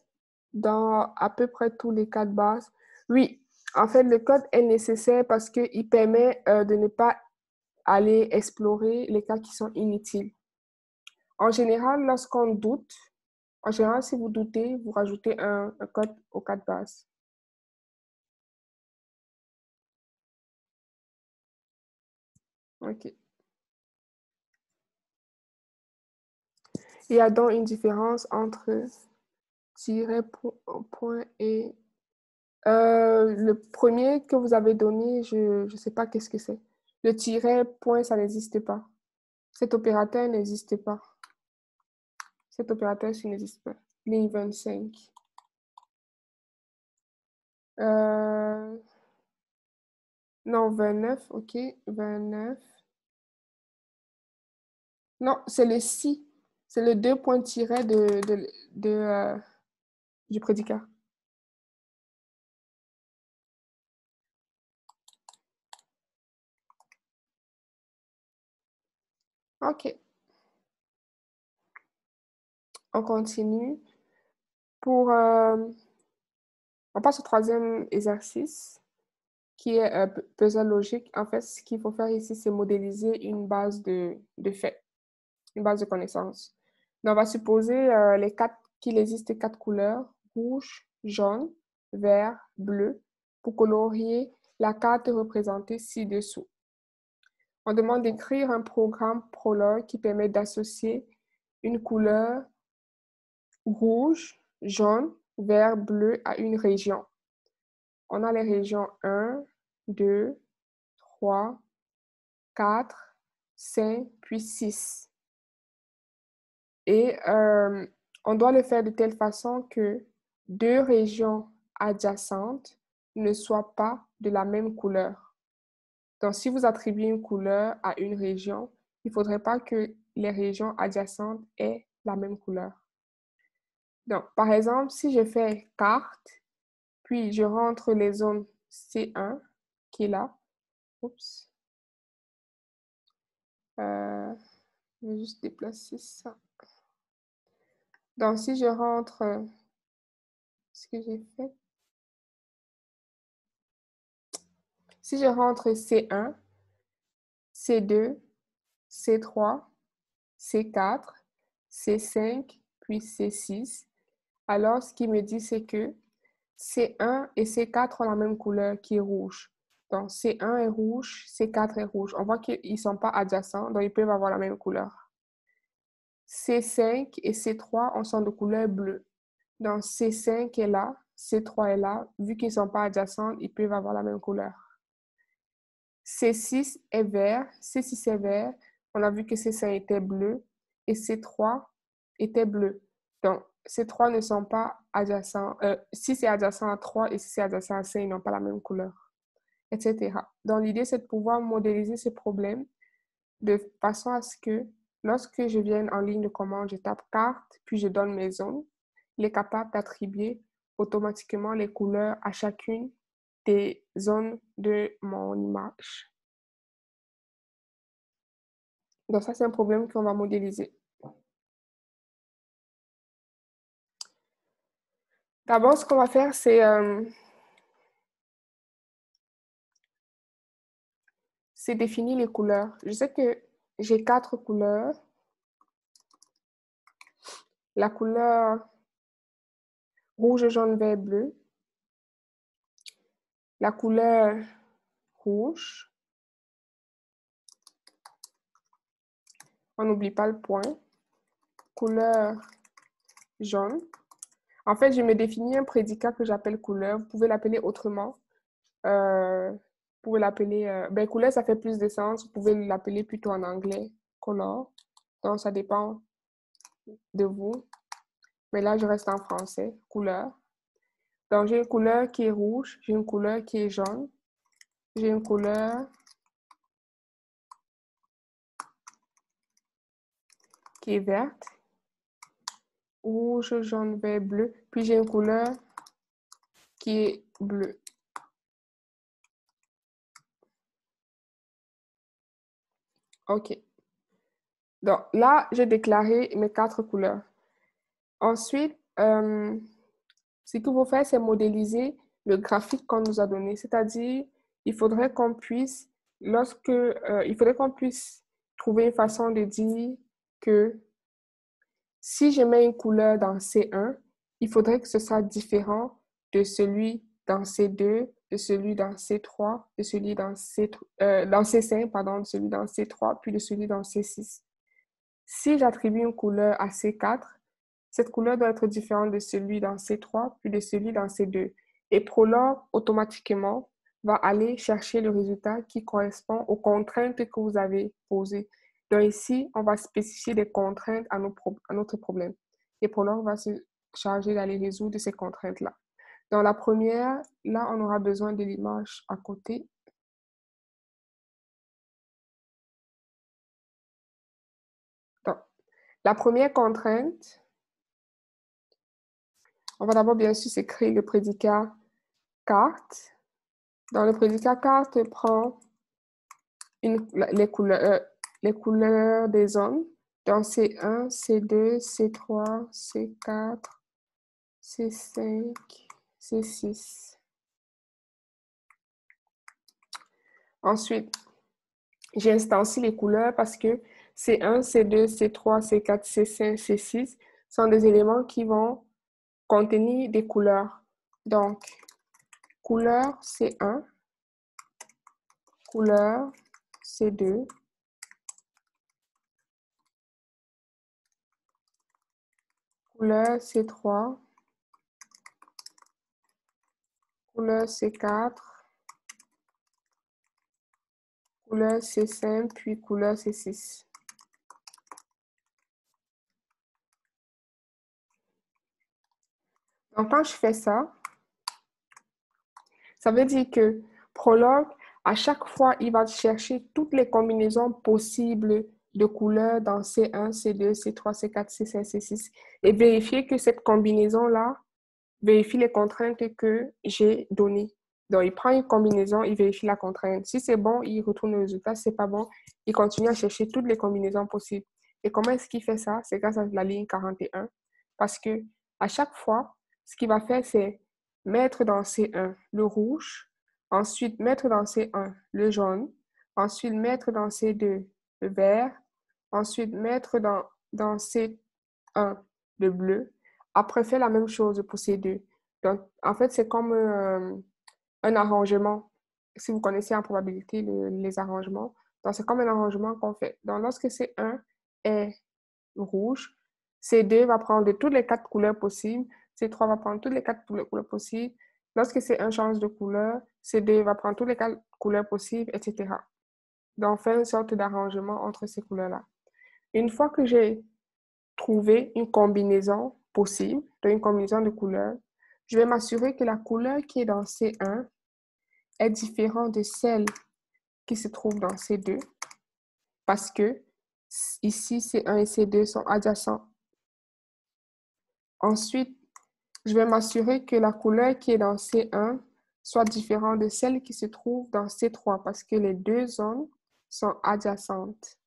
dans à peu près tous les cas de base. Oui, en fait, le code est nécessaire parce qu'il permet de ne pas aller explorer les cas qui sont inutiles. En général, lorsqu'on doute, en général, si vous doutez, vous rajoutez un code au cas de base. OK. Il y a donc une différence entre tiret, point et... le premier que vous avez donné, je ne sais pas qu'est-ce que c'est. Le tiret, point, ça n'existe pas. Cet opérateur n'existe pas. Cet opérateur-ci n'existe pas. Ligne 25. Non, 29, OK. 29. Non, c'est le si. C'est le deux points tirés du prédicat. OK. On continue. On passe au troisième exercice, qui est puzzle logique. En fait, ce qu'il faut faire ici, c'est modéliser une base de faits, une base de connaissances. Donc, on va supposer qu'il existe 4 couleurs, rouge, jaune, vert, bleu, pour colorier la carte représentée ci-dessous. On demande d'écrire un programme Prolog qui permet d'associer une couleur rouge, jaune, vert, bleu à une région. On a les régions 1, 2, 3, 4, 5, puis 6. Et on doit le faire de telle façon que deux régions adjacentes ne soient pas de la même couleur. Donc, si vous attribuez une couleur à une région, il ne faudrait pas que les régions adjacentes aient la même couleur. Donc, par exemple, si je fais carte, puis je rentre les zones C1, qui est là. Oups. Je vais juste déplacer ça. Donc, si je rentre ce que j'ai fait, si je rentre C1, C2, C3, C4, C5, puis C6, alors ce qu'il me dit, c'est que C1 et C4 ont la même couleur qui est rouge. Donc, C1 est rouge, C4 est rouge. On voit qu'ils ne sont pas adjacents, donc ils peuvent avoir la même couleur. C5 et C3 sont de couleur bleue. Donc, C5 est là, C3 est là. Vu qu'ils ne sont pas adjacents, ils peuvent avoir la même couleur. C6 est vert, C6 est vert. On a vu que C5 était bleu et C3 était bleu. Donc, ces trois ne sont pas adjacents. Si c'est adjacent à 3 et si c'est adjacent à 5, ils n'ont pas la même couleur, etc. Donc, l'idée, c'est de pouvoir modéliser ces problèmes de façon à ce que lorsque je vienne en ligne de commande, je tape carte, puis je donne mes zones, il est capable d'attribuer automatiquement les couleurs à chacune des zones de mon image. Donc, ça, c'est un problème qu'on va modéliser. D'abord, ce qu'on va faire, c'est définir les couleurs. Je sais que j'ai 4 couleurs. La couleur rouge, jaune, vert, bleu. La couleur rouge. On n'oublie pas le point. Couleur jaune. En fait, je me définis un prédicat que j'appelle couleur. Vous pouvez l'appeler autrement. Vous pouvez l'appeler... couleur, ça fait plus de sens. Vous pouvez l'appeler plutôt en anglais. Color. Donc, ça dépend de vous. Mais là, je reste en français. Couleur. Donc, j'ai une couleur qui est rouge, j'ai une couleur qui est jaune, j'ai une couleur qui est verte, rouge, jaune, vert, bleu. Puis, j'ai une couleur qui est bleue. OK. Donc, là, j'ai déclaré mes 4 couleurs. Ensuite, ce qu'il faut faire, c'est modéliser le graphique qu'on nous a donné. C'est-à-dire, il faudrait qu'on puisse, il faudrait qu'on puisse trouver une façon de dire que si je mets une couleur dans C1, il faudrait que ce soit différent de celui dans C2, de celui dans C3, de celui dans C5, pardon, de celui dans C3, puis de celui dans C6. Si j'attribue une couleur à C4, cette couleur doit être différente de celui dans C3, puis de celui dans C2. Et Prolog, automatiquement, va aller chercher le résultat qui correspond aux contraintes que vous avez posées. Donc ici, on va spécifier des contraintes à notre problème. Et Prolog va se charger d'aller résoudre ces contraintes-là. Dans la première, là, on aura besoin de l'image à côté. Donc, la première contrainte, on va d'abord bien sûr s'écrire le prédicat carte. Dans le prédicat carte, prend les couleurs des zones. Donc, C1, C2, C3, C4, C5, C6. Ensuite, j'instancie les couleurs parce que C1, C2, C3, C4, C5, C6 sont des éléments qui vont contenir des couleurs. Donc, couleur C1, couleur C2, couleur C3, couleur C4, couleur C5, puis couleur C6. Donc, quand je fais ça, ça veut dire que Prolog, à chaque fois, il va chercher toutes les combinaisons possibles de couleurs dans C1, C2, C3, C4, C5, C6 et vérifier que cette combinaison-là vérifie les contraintes que j'ai données. Donc, il prend une combinaison, il vérifie la contrainte. Si c'est bon, il retourne le résultat. Si c'est pas bon, il continue à chercher toutes les combinaisons possibles. Et comment est-ce qu'il fait ça? C'est grâce à la ligne 41. Parce que à chaque fois, ce qu'il va faire, c'est mettre dans C1 le rouge, ensuite mettre dans C1 le jaune, ensuite mettre dans C2 le vert, ensuite mettre dans C1 le bleu, après faire la même chose pour C2. Donc, en fait, c'est comme un arrangement. Si vous connaissez en probabilité les arrangements, donc c'est comme un arrangement qu'on fait. Donc, lorsque C1 est rouge, C2 va prendre de toutes les 4 couleurs possibles, C3 va prendre toutes les 4 couleurs possibles. Lorsque C1 change de couleur, C2 va prendre toutes les 4 couleurs possibles, etc. Donc, on fait une sorte d'arrangement entre ces couleurs-là. Une fois que j'ai trouvé une combinaison possible, donc une combinaison de couleurs, je vais m'assurer que la couleur qui est dans C1 est différente de celle qui se trouve dans C2 parce que ici, C1 et C2 sont adjacents. Ensuite, je vais m'assurer que la couleur qui est dans C1 soit différente de celle qui se trouve dans C3 parce que les deux zones sont adjacentes.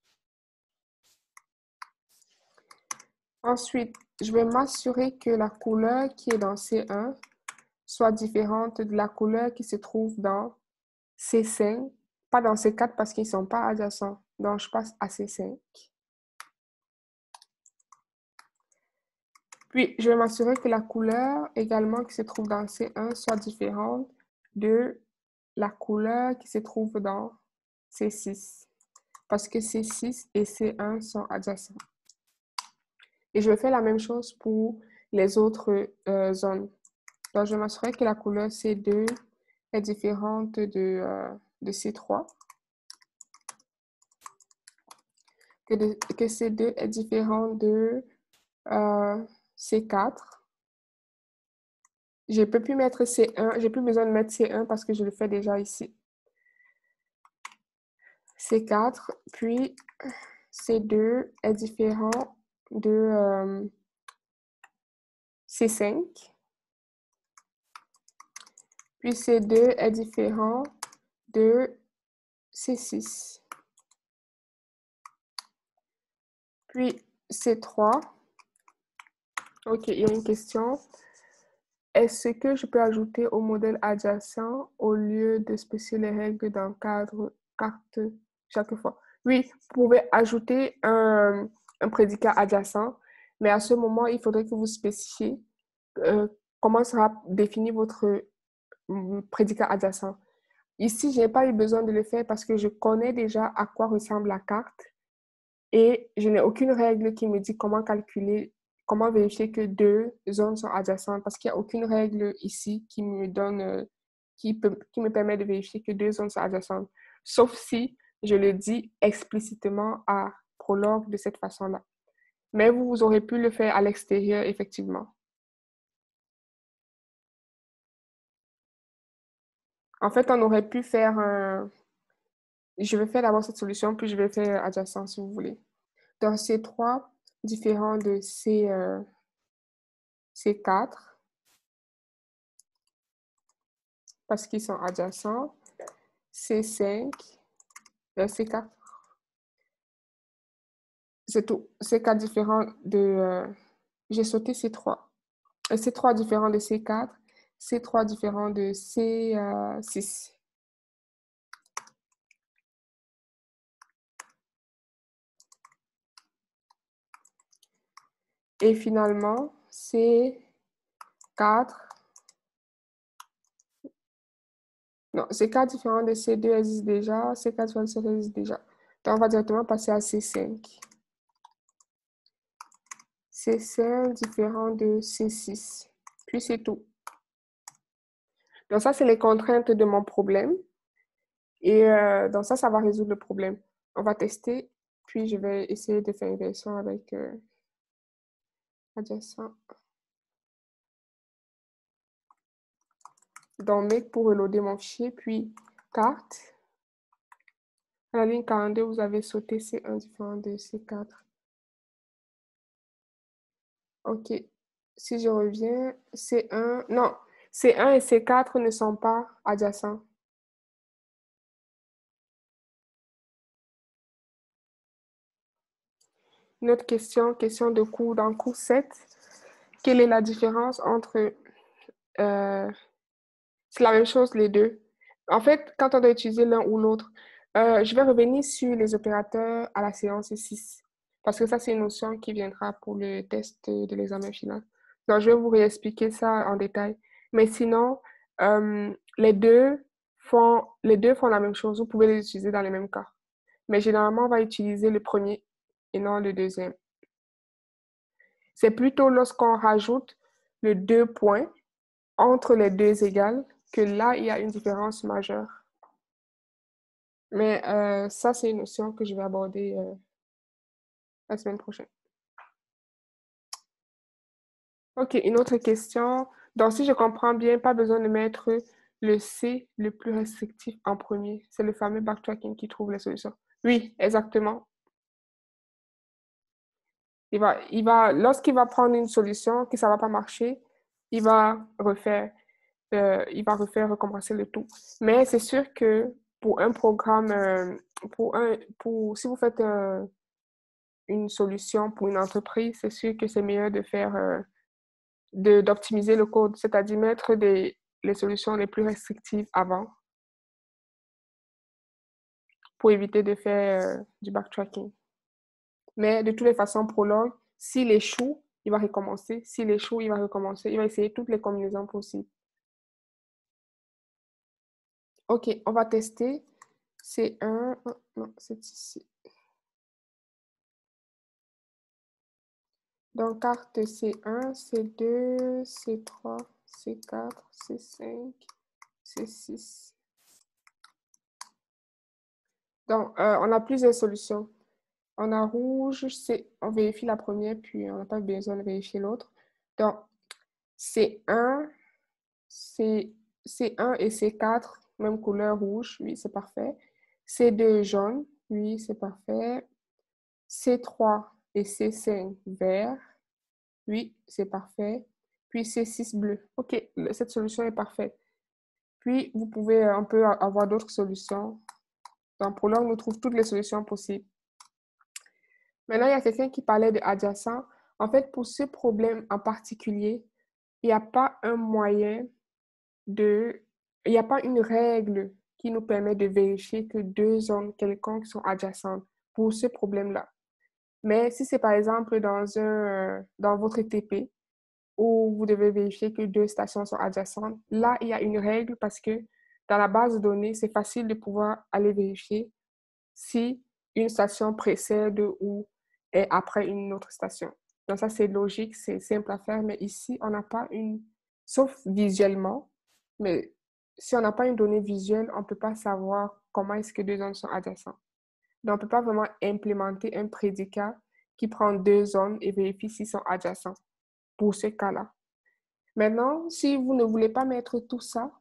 Ensuite, je vais m'assurer que la couleur qui est dans C1 soit différente de la couleur qui se trouve dans C5, pas dans C4 parce qu'ils ne sont pas adjacents. Donc, je passe à C5. Puis, je vais m'assurer que la couleur également qui se trouve dans C1 soit différente de la couleur qui se trouve dans C6 parce que C6 et C1 sont adjacents. Et je vais faire la même chose pour les autres zones. Donc, je vais m'assurer que la couleur C2 est différente de C3, que C2 est différent de C4 Je peux plus mettre C1, j'ai plus besoin de mettre C1 parce que je le fais déjà ici. C4, puis C2 est différent de C5. Puis C2 est différent de C6. Puis C3. OK, il y a une question. Est-ce que je peux ajouter au modèle adjacent au lieu de spécifier les règles dans le cadre carte chaque fois? Oui, vous pouvez ajouter un prédicat adjacent, mais à ce moment, il faudrait que vous spécifiez comment sera défini votre prédicat adjacent. Ici, je n'ai pas eu besoin de le faire parce que je connais déjà à quoi ressemble la carte et je n'ai aucune règle qui me dit comment calculer, comment vérifier que deux zones sont adjacentes parce qu'il n'y a aucune règle ici qui me donne, qui me permet de vérifier que deux zones sont adjacentes, sauf si je le dis explicitement à Prolog de cette façon-là. Mais vous aurez pu le faire à l'extérieur, effectivement. En fait, on aurait pu faire un... Je vais faire d'abord cette solution, puis je vais faire adjacent si vous voulez. Dans C3, différent de C4, parce qu'ils sont adjacents, C5, C4, c'est tout. C4 différent de... j'ai sauté C3. C3 différent de C4, C3 différent de C6. Et finalement, C4, non, C4 différent de C2 existe déjà, C4 différent de C2 existe déjà. Donc, on va directement passer à C5. C5 différent de C6. Puis c'est tout. Donc ça, c'est les contraintes de mon problème. Et donc ça va résoudre le problème. On va tester, puis je vais essayer de faire une version avec adjacent. Donc make pour reloader mon fichier, puis carte. À la ligne 42, vous avez sauté C1 différent de C4. OK. Si je reviens, C1, non, C1 et C4 ne sont pas adjacents. Une autre question, question de cours dans cours 7. Quelle est la différence entre... c'est la même chose, les deux. En fait, quand on doit utiliser l'un ou l'autre, je vais revenir sur les opérateurs à la séance 6. Parce que ça, c'est une notion qui viendra pour le test de l'examen final. Donc, je vais vous réexpliquer ça en détail. Mais sinon, les deux font la même chose. Vous pouvez les utiliser dans les mêmes cas. Mais généralement, on va utiliser le premier et non le deuxième. C'est plutôt lorsqu'on rajoute le deux points entre les deux égales que là, il y a une différence majeure. Mais ça, c'est une notion que je vais aborder la semaine prochaine. OK, une autre question. Donc, si je comprends bien, pas besoin de mettre le C le plus restrictif en premier. C'est le fameux backtracking qui trouve les solutions. Oui, exactement. Lorsqu'il va prendre une solution, que ça ne va pas marcher, il va refaire, recommencer le tout. Mais c'est sûr que pour un programme, si vous faites une solution pour une entreprise, c'est sûr que c'est mieux de faire, d'optimiser le code, c'est-à-dire mettre les solutions les plus restrictives avant pour éviter de faire du backtracking. Mais de toutes les façons, Prolog, s'il échoue, il va recommencer. S'il échoue, il va recommencer. Il va essayer toutes les combinaisons possibles. OK, on va tester. C1, non, c'est ici. Donc, carte C1, C2, C3, C4, C5, C6. Donc, on a plusieurs solutions. On a rouge, on vérifie la première, puis on n'a pas besoin de vérifier l'autre. Donc, C1, C1 et C4, même couleur rouge, oui, c'est parfait. C2 jaune, oui, c'est parfait. C3 et C5 vert, oui, c'est parfait. Puis C6 bleu. OK, cette solution est parfaite. Puis, vous pouvez un peu avoir d'autres solutions. Donc, Prolog nous trouve toutes les solutions possibles. Maintenant, il y a quelqu'un qui parlait de adjacent. En fait, pour ce problème en particulier, il n'y a pas un moyen il n'y a pas une règle qui nous permet de vérifier que deux zones quelconques sont adjacentes pour ce problème-là. Mais si c'est par exemple dans votre TP, où vous devez vérifier que deux stations sont adjacentes, là, il y a une règle parce que dans la base de données, c'est facile de pouvoir aller vérifier si une station précède ou est après une autre station. Donc ça, c'est logique, c'est simple à faire, mais ici, on n'a pas sauf visuellement, mais si on n'a pas une donnée visuelle, on ne peut pas savoir comment est-ce que deux zones sont adjacentes. Donc, on ne peut pas vraiment implémenter un prédicat qui prend deux zones et vérifie s'ils sont adjacents pour ce cas-là. Maintenant, si vous ne voulez pas mettre tout ça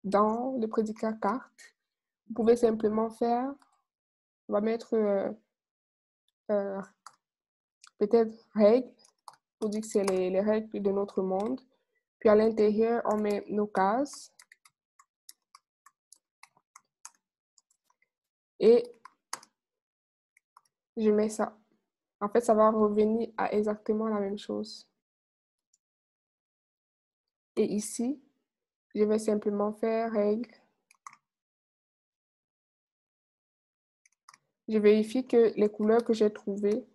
dans le prédicat carte, vous pouvez simplement on va mettre euh, peut-être règles, pour dire que c'est les règles de notre monde. Puis à l'intérieur, on met nos cases. Et je mets ça. En fait, ça va revenir à exactement la même chose. Et ici, je vais simplement faire règle. Je vérifie que les couleurs que j'ai trouvées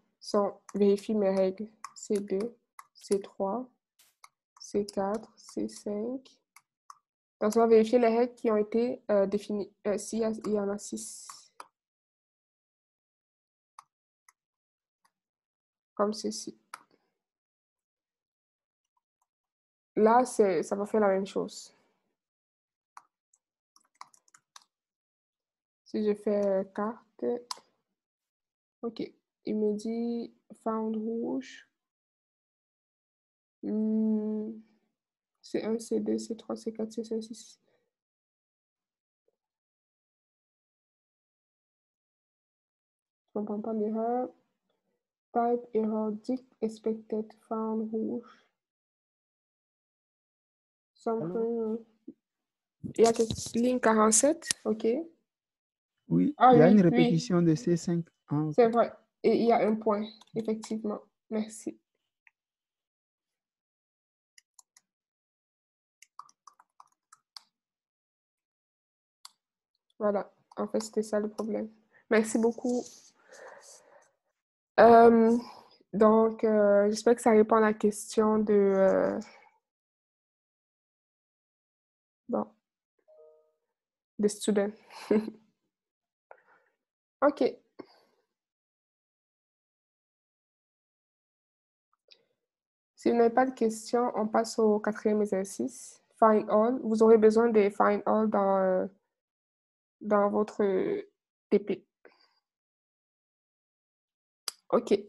vérifie mes règles. C2, C3, C4, C5. Donc, ça va vérifier les règles qui ont été définies. S'il y en a 6. Comme ceci. Là, ça va faire la même chose. Si je fais carte, OK. Il me dit found rouge. C1, C2, C3, C4, C5, C6. Je ne comprends pas l'erreur. Type error dict expected found rouge. Il y a ligne 47, OK. Oui, Ah il y a une oui, oui, répétition de C5. Ah, c'est ok. vrai. Et il y a un point, effectivement. Merci. Voilà. En fait, c'était ça le problème. Merci beaucoup. Donc, j'espère que ça répond à la question bon, de student. OK. Si vous n'avez pas de questions, on passe au quatrième exercice. Find all. Vous aurez besoin de find all dans votre TP. OK.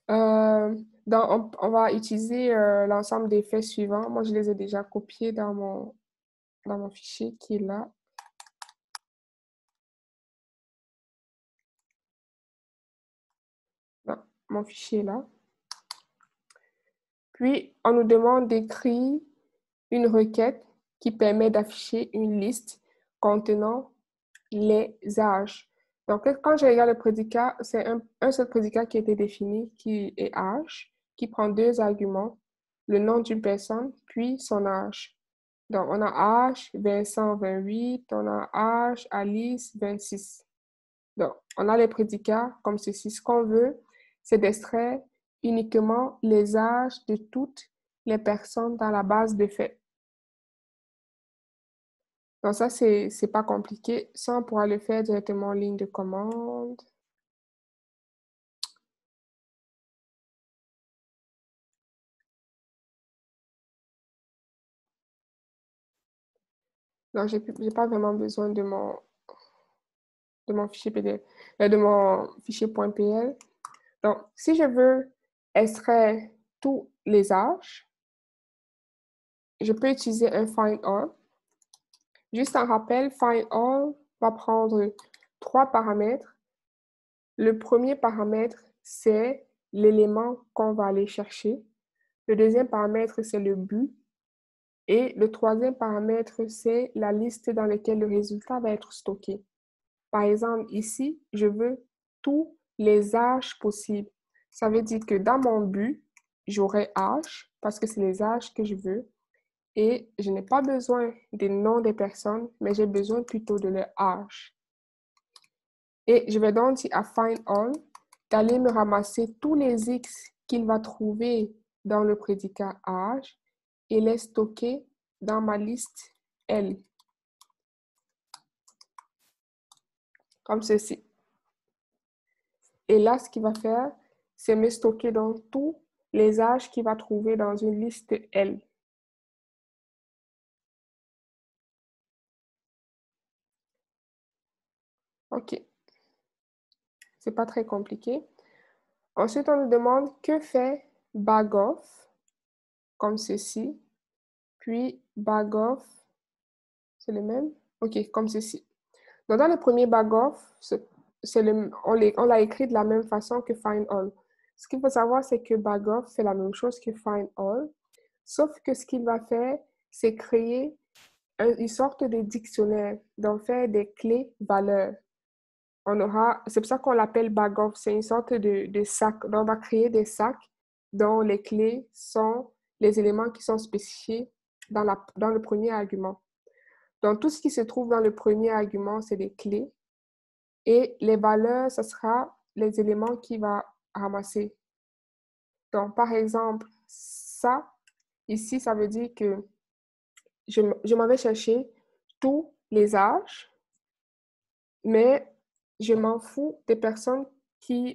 On va utiliser l'ensemble des faits suivants. Moi, je les ai déjà copiés dans mon fichier qui est là. Dans mon fichier là. Puis, on nous demande d'écrire une requête qui permet d'afficher une liste contenant les âges. Donc, quand je regarde le prédicat, c'est un seul prédicat qui a été défini, qui est âge, qui prend deux arguments, le nom d'une personne, puis son âge. Donc, on a âge, Vincent, 28, on a âge, Alice, 26. Donc, on a les prédicats comme ceci. Ce qu'on veut, c'est d'extraire uniquement les âges de toutes les personnes dans la base de faits. Donc ça, c'est pas compliqué. Ça, on pourra le faire directement en ligne de commande. Donc, j'ai pas vraiment besoin de mon fichier PDF, de mon fichier .pl. Donc, si je veux extraire tous les âges, je peux utiliser un find all. Juste un rappel, find all va prendre 3 paramètres. Le premier paramètre, c'est l'élément qu'on va aller chercher. Le deuxième paramètre, c'est le but. Et le troisième paramètre, c'est la liste dans laquelle le résultat va être stocké. Par exemple, ici, je veux tous les âges possibles. Ça veut dire que dans mon but, j'aurai âge parce que c'est les âges que je veux. Et je n'ai pas besoin des noms des personnes, mais j'ai besoin plutôt de leur âge. Et je vais donc dire à find all d'aller me ramasser tous les X qu'il va trouver dans le prédicat âge et les stocker dans ma liste L. Comme ceci. Et là, ce qu'il va faire, c'est me stocker dans tous les âges qu'il va trouver dans une liste L. OK. C'est pas très compliqué. Ensuite, on nous demande que fait bagof, comme ceci. Puis bagof, c'est le même? OK, comme ceci. Donc, dans le premier bagof, on l'a écrit de la même façon que find all. Ce qu'il faut savoir, c'est que bagof fait la même chose que find all, sauf que ce qu'il va faire, c'est créer une sorte de dictionnaire, donc faire des clés valeurs. C'est pour ça qu'on l'appelle bagof, c'est une sorte de sac. Donc, on va créer des sacs dont les clés sont les éléments qui sont spécifiés dans le premier argument. Donc, tout ce qui se trouve dans le premier argument, c'est des clés. Et les valeurs, ce sera les éléments qu'il va ramasser. Donc, par exemple, ça, ici, ça veut dire que je m'en vais chercher tous les âges, mais je m'en fous des personnes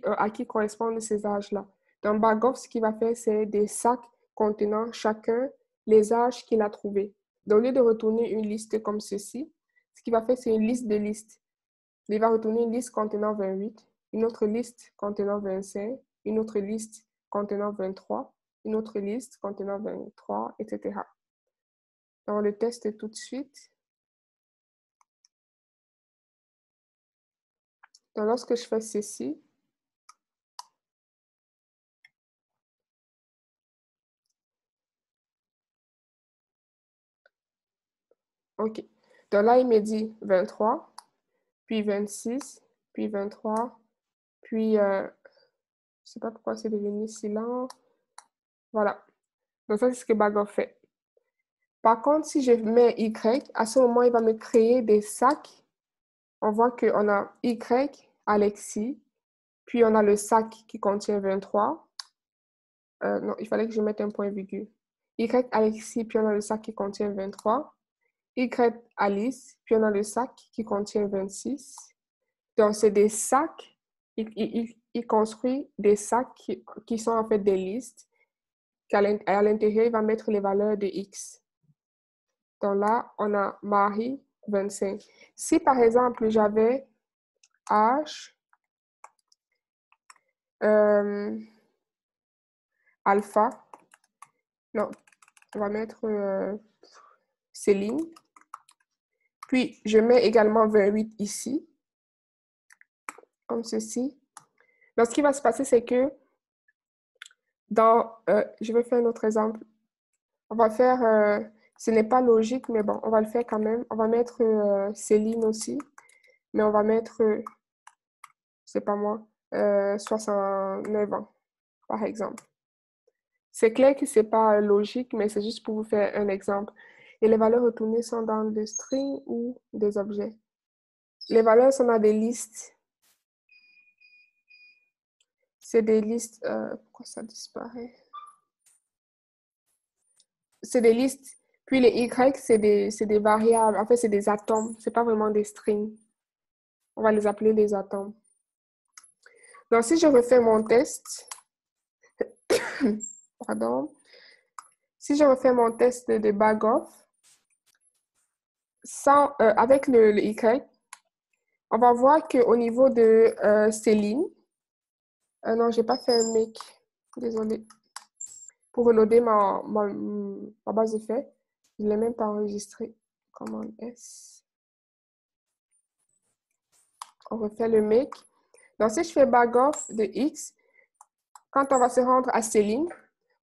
à qui correspondent ces âges-là. Donc, bagof, ce qu'il va faire, c'est des sacs contenant chacun les âges qu'il a trouvés. Donc, au lieu de retourner une liste comme ceci, ce qu'il va faire, c'est une liste de listes. Il va retourner une liste contenant 28, une autre liste contenant 25, une autre liste contenant 23, une autre liste contenant 23, etc. On le teste tout de suite. Donc, lorsque je fais ceci, OK. Donc là, il me dit 23, puis 26, puis 23, puis je ne sais pas pourquoi c'est devenu si lent. Voilà. Donc ça, c'est ce que bagof fait. Par contre, si je mets Y, à ce moment, il va me créer des sacs. On voit qu'on a Y, Alexis, puis on a le sac qui contient 23. Non, il fallait que je mette un point virgule. Y, Alexis, puis on a le sac qui contient 23. Y, Alice, puis on a le sac qui contient 26. Donc, c'est des sacs. Il construit des sacs qui sont en fait des listes. À l'intérieur, il va mettre les valeurs de X. Donc là, on a Marie, 25. Si par exemple, j'avais H, Alpha, non, on va mettre Céline. Puis, je mets également 28 ici, comme ceci. Donc, ce qui va se passer, c'est que je vais faire un autre exemple. On va faire, ce n'est pas logique, mais bon, on va le faire quand même. On va mettre Céline aussi, mais on va mettre, c'est pas moi, 69 ans, par exemple. C'est clair que ce n'est pas logique, mais c'est juste pour vous faire un exemple. Et les valeurs retournées sont dans des strings ou des objets. Les valeurs sont dans des listes. C'est des listes. Pourquoi ça disparaît? C'est des listes. Puis les Y, c'est des variables. En fait, c'est des atomes. Ce n'est pas vraiment des strings. On va les appeler des atomes. Donc, si je refais mon test, pardon, si je refais mon test de bagof, avec le Y, on va voir qu'au niveau de Céline, non, je n'ai pas fait un make. Désolée. Pour reloader ma base de faits, Je ne l'ai même pas enregistré. Commande S. On refait le make. Donc, si je fais back-off de X, quand on va se rendre à Céline,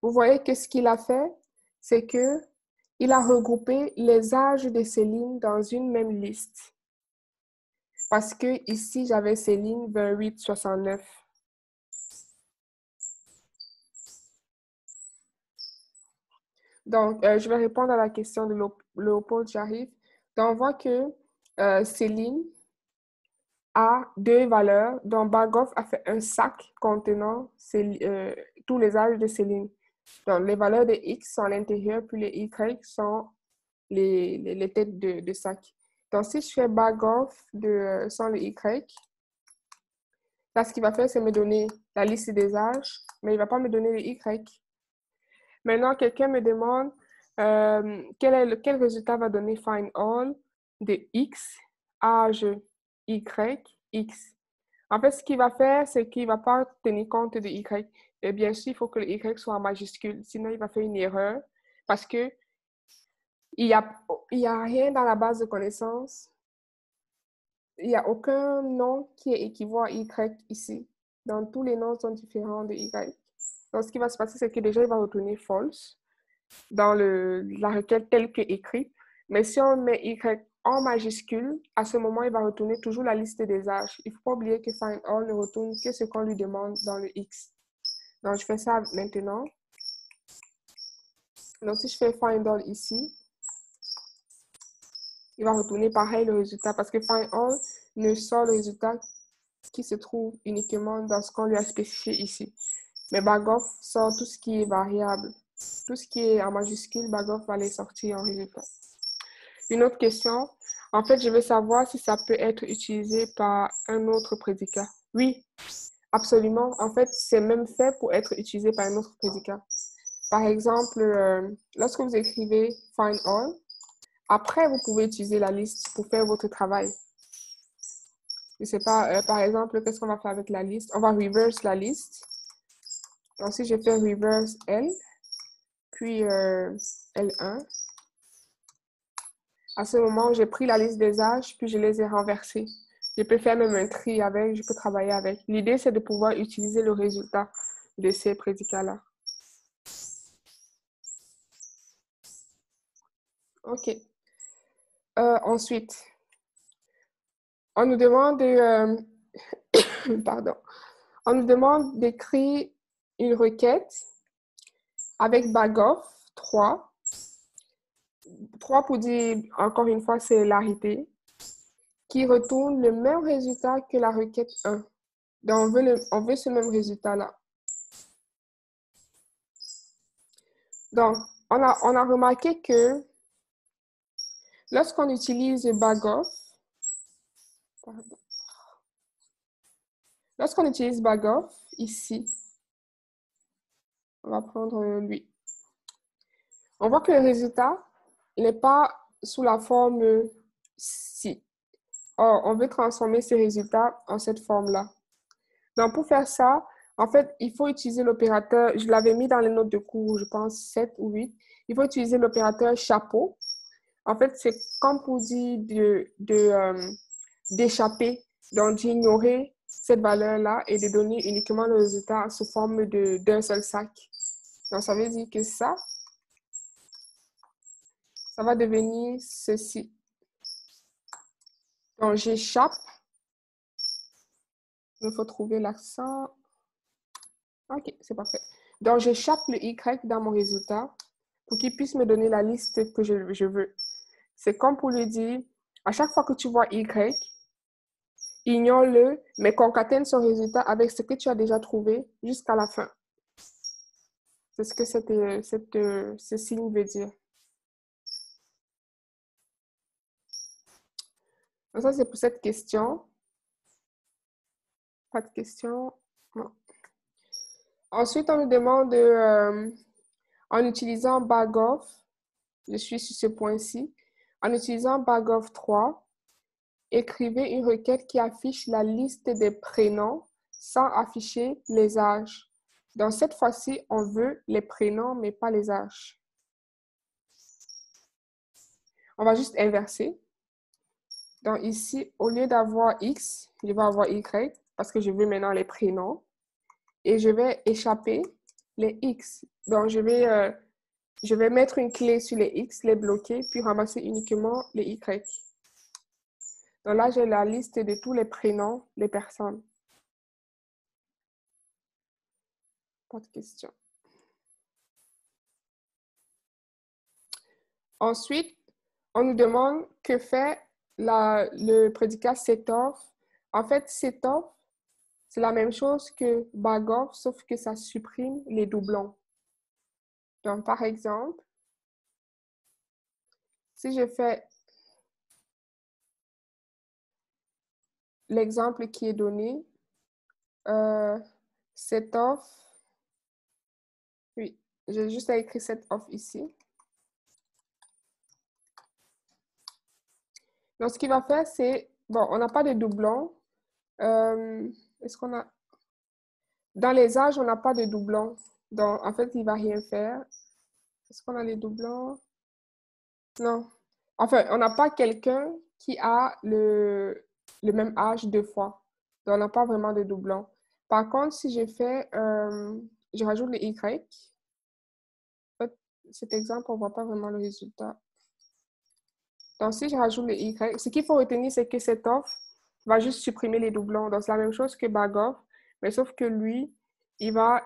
vous voyez que ce qu'il a fait, c'est qu'il a regroupé les âges de Céline dans une même liste. Parce que ici, j'avais Céline 28-69. Donc, je vais répondre à la question de Léopold Jarif. Donc, on voit que Céline a deux valeurs. Donc, Bagoff a fait un sac contenant tous les âges de Céline. Donc, les valeurs de X sont à l'intérieur, puis les Y sont les têtes de sac. Donc, si je fais Bagoff sans le Y, là, ce qu'il va faire, c'est me donner la liste des âges, mais il ne va pas me donner le Y. Maintenant, quelqu'un me demande quel résultat va donner find all de X, âge Y, X. En fait, ce qu'il va faire, c'est qu'il ne va pas tenir compte de Y. Et bien sûr, il faut que le Y soit en majuscule, sinon il va faire une erreur parce que il y a rien dans la base de connaissances. Il n'y a aucun nom qui est équivalent à Y ici. Donc, tous les noms sont différents de Y. Donc, ce qui va se passer, c'est que déjà, il va retourner false dans la requête telle que écrite. Mais si on met Y en majuscule, à ce moment, il va retourner toujours la liste des âges. Il ne faut pas oublier que find all ne retourne que ce qu'on lui demande dans le X. Donc, je fais ça maintenant. Donc, si je fais find all ici, il va retourner pareil le résultat parce que find all ne sort le résultat qui se trouve uniquement dans ce qu'on lui a spécifié ici. Mais Bagoff sort tout ce qui est variable. Tout ce qui est en majuscule, Bagoff va les sortir en résultat. Une autre question. En fait, je veux savoir si ça peut être utilisé par un autre prédicat. Oui, absolument. En fait, c'est même fait pour être utilisé par un autre prédicat. Par exemple, lorsque vous écrivez find all, après, vous pouvez utiliser la liste pour faire votre travail. Je ne sais pas, par exemple, qu'est-ce qu'on va faire avec la liste? On va reverse la liste. Donc, si je fais reverse L, puis L1, à ce moment, j'ai pris la liste des âges, puis je les ai renversés. Je peux faire même un tri avec, je peux travailler avec. L'idée, c'est de pouvoir utiliser le résultat de ces prédicats-là. OK. Ensuite, on nous demande pardon. On nous demande d'écrire une requête avec Bagoff 3. 3 pour dire, encore une fois, c'est l'arité, qui retourne le même résultat que la requête 1. Donc, on veut ce même résultat-là. Donc, on a remarqué que lorsqu'on utilise Bagoff, ici, on va prendre lui. On voit que le résultat n'est pas sous la forme ci. Or, on veut transformer ces résultats en cette forme-là. Donc, pour faire ça, en fait, il faut utiliser l'opérateur, je l'avais mis dans les notes de cours, je pense 7 ou 8. Il faut utiliser l'opérateur chapeau. En fait, c'est comme pour dire d'échapper, donc d'ignorer cette valeur-là et de donner uniquement le résultat sous forme d'un seul sac. Donc, ça veut dire que ça va devenir ceci. Donc, j'échappe. Il faut trouver l'accent. OK, c'est parfait. Donc, j'échappe le Y dans mon résultat pour qu'il puisse me donner la liste que je veux. C'est comme pour lui dire, à chaque fois que tu vois Y, ignore-le, mais concatène son résultat avec ce que tu as déjà trouvé jusqu'à la fin. C'est ce que ce signe veut dire. Donc ça, c'est pour cette question. Pas de question? Non. Ensuite, on nous demande, en utilisant Bagoff, je suis sur ce point-ci, en utilisant Bagoff 3, écrivez une requête qui affiche la liste des prénoms sans afficher les âges. Donc, cette fois-ci, on veut les prénoms, mais pas les âges. On va juste inverser. Donc ici, au lieu d'avoir X, je vais avoir Y parce que je veux maintenant les prénoms. Et je vais échapper les X. Donc je vais mettre une clé sur les X, les bloquer, puis ramasser uniquement les Y. Donc là, j'ai la liste de tous les prénoms des personnes. Pas de question. Ensuite, on nous demande que fait le prédicat set of. En fait, set of, c'est la même chose que bag of, sauf que ça supprime les doublons. Donc, par exemple, si je fais l'exemple qui est donné, set of, oui, j'ai juste à écrire set of ici. Donc, ce qu'il va faire, c'est, bon, on n'a pas de doublons. Est-ce qu'on a... Dans les âges, on n'a pas de doublons. Donc, en fait, il ne va rien faire. Est-ce qu'on a les doublons? Non. Enfin, on n'a pas quelqu'un qui a le même âge deux fois. Donc, on n'a pas vraiment de doublons. Par contre, si je fais, je rajoute le Y. En fait, cet exemple, on ne voit pas vraiment le résultat. Donc, si je rajoute le Y, ce qu'il faut retenir, c'est que cet off va juste supprimer les doublons. Donc, c'est la même chose que bag off, mais sauf que lui, il va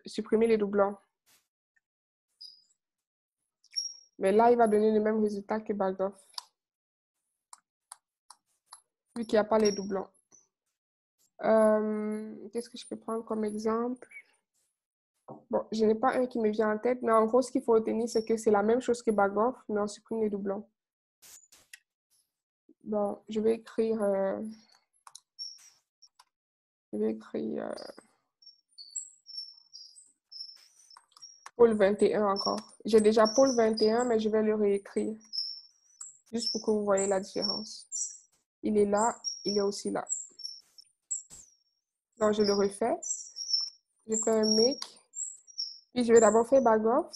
supprimer les doublons. Mais là, il va donner le même résultat que bag off, vu qu'il n'y a pas les doublons. Qu'est-ce que je peux prendre comme exemple? Bon, je n'ai pas un qui me vient en tête, mais en gros, ce qu'il faut retenir, c'est que c'est la même chose que bag off, mais on supprime les doublons. Bon, je vais écrire... Pôle 21 encore. J'ai déjà pôle 21, mais je vais le réécrire. Juste pour que vous voyez la différence. Il est là, il est aussi là. Donc, je le refais. Je fais un make. Puis, je vais d'abord faire bag off.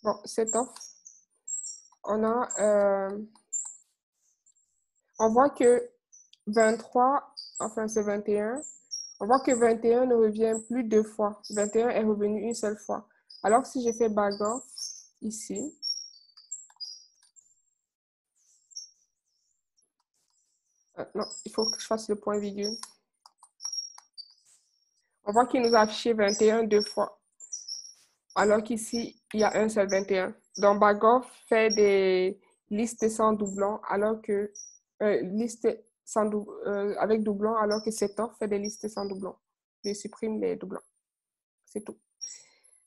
Bon, set off. On voit que 23, enfin c'est 21. On voit que 21 ne revient plus deux fois. 21 est revenu une seule fois. Alors, si je fais bag off ici, non, il faut que je fasse le point virgule. On voit qu'il nous a affiché 21 deux fois. Alors qu'ici, il y a un seul 21. Donc, bag off fait des listes sans doublons, alors que liste sans avec doublons, alors que set off fait des listes sans doublons. Il supprime les doublons. C'est tout.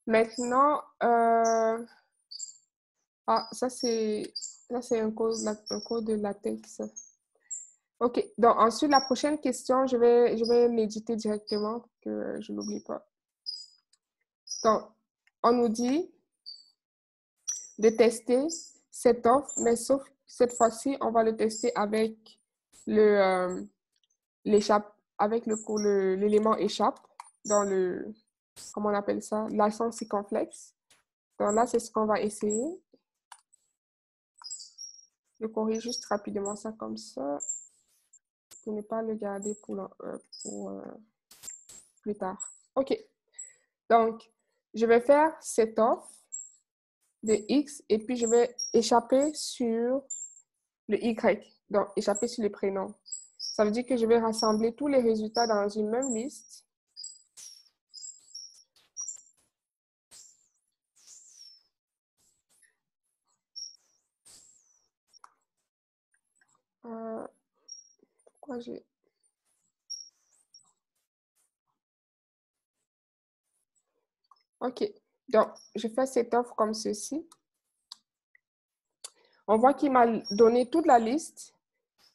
Maintenant, ça c'est un code de latex. OK. Donc, ensuite, la prochaine question, je vais l'éditer directement pour que je ne l'oublie pas. Donc, on nous dit de tester cet offre, mais sauf cette fois-ci, on va le tester avec l'élément échappe dans le, comment on appelle ça, l'accent circonflexe. Donc là, c'est ce qu'on va essayer. Je corrige juste rapidement ça comme ça pour ne pas le garder pour plus tard. OK. Donc, je vais faire cette offre de X et puis je vais échapper sur le Y, donc échapper sur les prénoms. Ça veut dire que je vais rassembler tous les résultats dans une même liste. Pourquoi j'ai... OK. Donc, je fais cette offre comme ceci. On voit qu'il m'a donné toute la liste,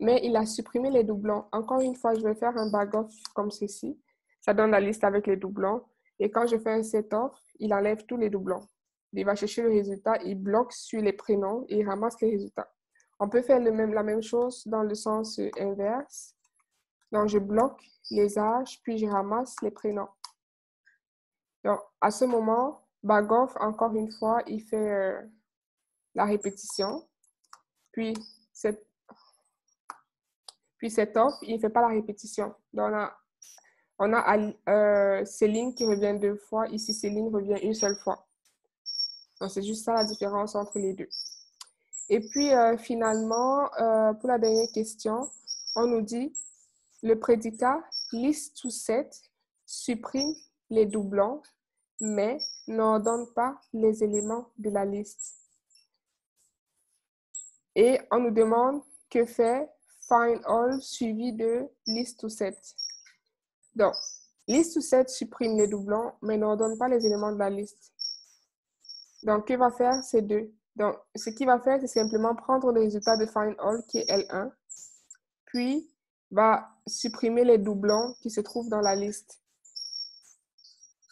mais il a supprimé les doublons. Encore une fois, je vais faire un bag off comme ceci. Ça donne la liste avec les doublons. Et quand je fais un set off, il enlève tous les doublons. Il va chercher le résultat, il bloque sur les prénoms et il ramasse les résultats. On peut faire la même chose dans le sens inverse. Donc, je bloque les âges, puis je ramasse les prénoms. Donc, à ce moment, bag off, encore une fois, il fait la répétition. puis cette offre, il ne fait pas la répétition. Donc, on a Céline qui revient 2 fois. Ici, Céline revient une seule fois. Donc, c'est juste ça la différence entre les deux. Et puis, finalement, pour la dernière question, on nous dit le prédicat liste to set supprime les doublons, mais n'ordonne pas les éléments de la liste. Et on nous demande que fait find all suivi de list to set. Donc, list to set supprime les doublons, mais n'ordonne pas les éléments de la liste. Donc, que va faire ces deux? Donc, ce qu'il va faire, c'est simplement prendre le résultat de find all, qui est L1, puis va supprimer les doublons qui se trouvent dans la liste.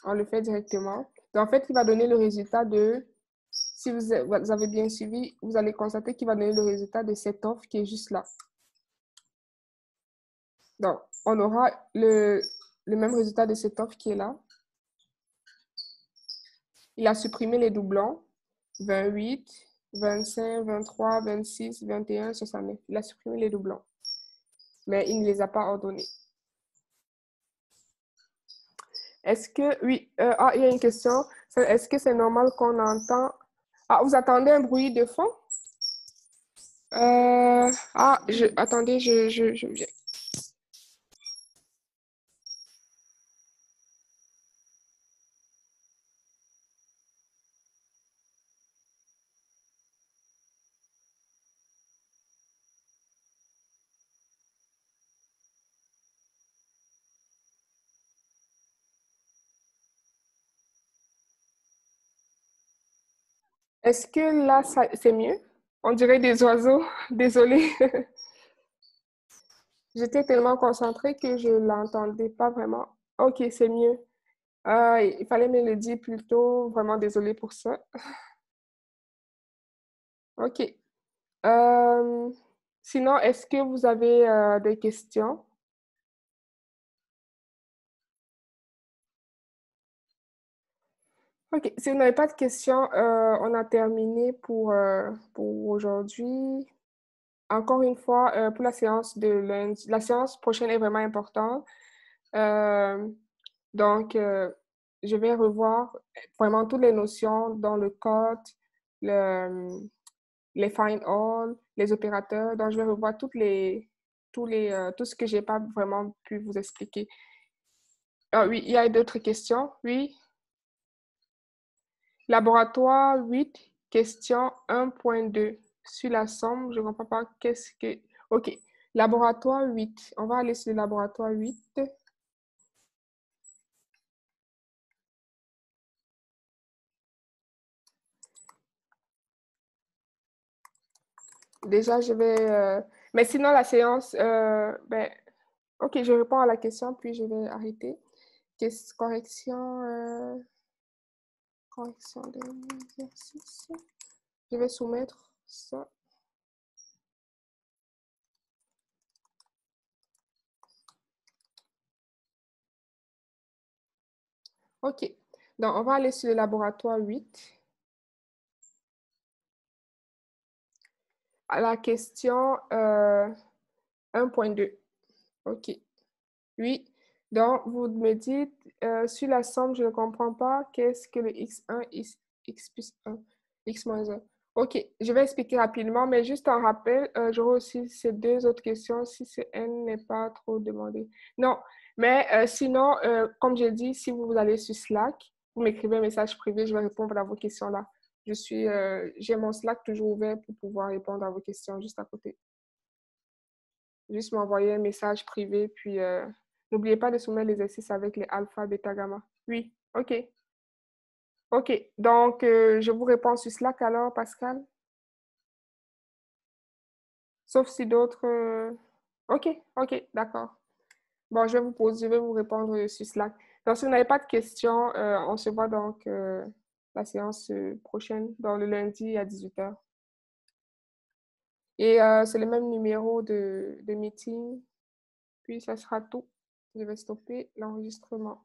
On le fait directement. Donc, en fait, il va donner le résultat de, si vous avez bien suivi, vous allez constater qu'il va donner le résultat de cette offre qui est juste là. Donc, on aura le même résultat de cette offre qui est là. Il a supprimé les doublons, 28, 25, 23, 26, 21, 69. Il a supprimé les doublons, mais il ne les a pas ordonnés. Est-ce que, oui, il y a une question. Est-ce que c'est normal qu'on entend... Ah, vous attendez un bruit de fond? Attendez, je viens. Est-ce que là, c'est mieux? On dirait des oiseaux. Désolée. J'étais tellement concentrée que je ne l'entendais pas vraiment. Ok, c'est mieux. Il fallait me le dire plus tôt. Vraiment désolée pour ça. Ok. Sinon, est-ce que vous avez des questions? Ok, si vous n'avez pas de questions, on a terminé pour aujourd'hui. Encore une fois, pour la séance de lundi, la séance prochaine est vraiment importante. Donc, je vais revoir vraiment toutes les notions dans le code, les find all, les opérateurs. Donc, je vais revoir tout ce que j'ai pas vraiment pu vous expliquer. Ah oui, il y a d'autres questions? Oui. Laboratoire 8, question 1.2. Sur la somme, je ne comprends pas qu'est-ce que... OK. Laboratoire 8. On va aller sur le laboratoire 8. Déjà, je vais... Mais sinon, la séance... OK, je réponds à la question, puis je vais arrêter. Correction... Correction de l'exercice. Je vais soumettre ça. OK. Donc, on va aller sur le laboratoire 8. À la question 1.2. OK. Oui. Donc, vous me dites, sur la somme, je ne comprends pas, qu'est-ce que le x1, x plus 1, x moins 1. OK, je vais expliquer rapidement, mais juste en rappel, j'aurai aussi ces deux autres questions si ce n n'est pas trop demandé. Non, mais sinon, comme j'ai dit, si vous allez sur Slack, vous m'écrivez un message privé, je vais répondre à vos questions là. J'ai mon Slack toujours ouvert pour pouvoir répondre à vos questions juste à côté. Juste m'envoyer un message privé, puis n'oubliez pas de soumettre l'exercice avec les alpha, bêta, gamma. Oui, OK. OK. Donc, je vous réponds sur Slack alors, Pascal. Sauf si d'autres... OK, OK, d'accord. Bon, je vais vous répondre sur Slack. Donc, si vous n'avez pas de questions, on se voit donc la séance prochaine, dans le lundi à 18h. Et c'est le même numéro de meeting. Puis, ça sera tout. Je vais stopper l'enregistrement.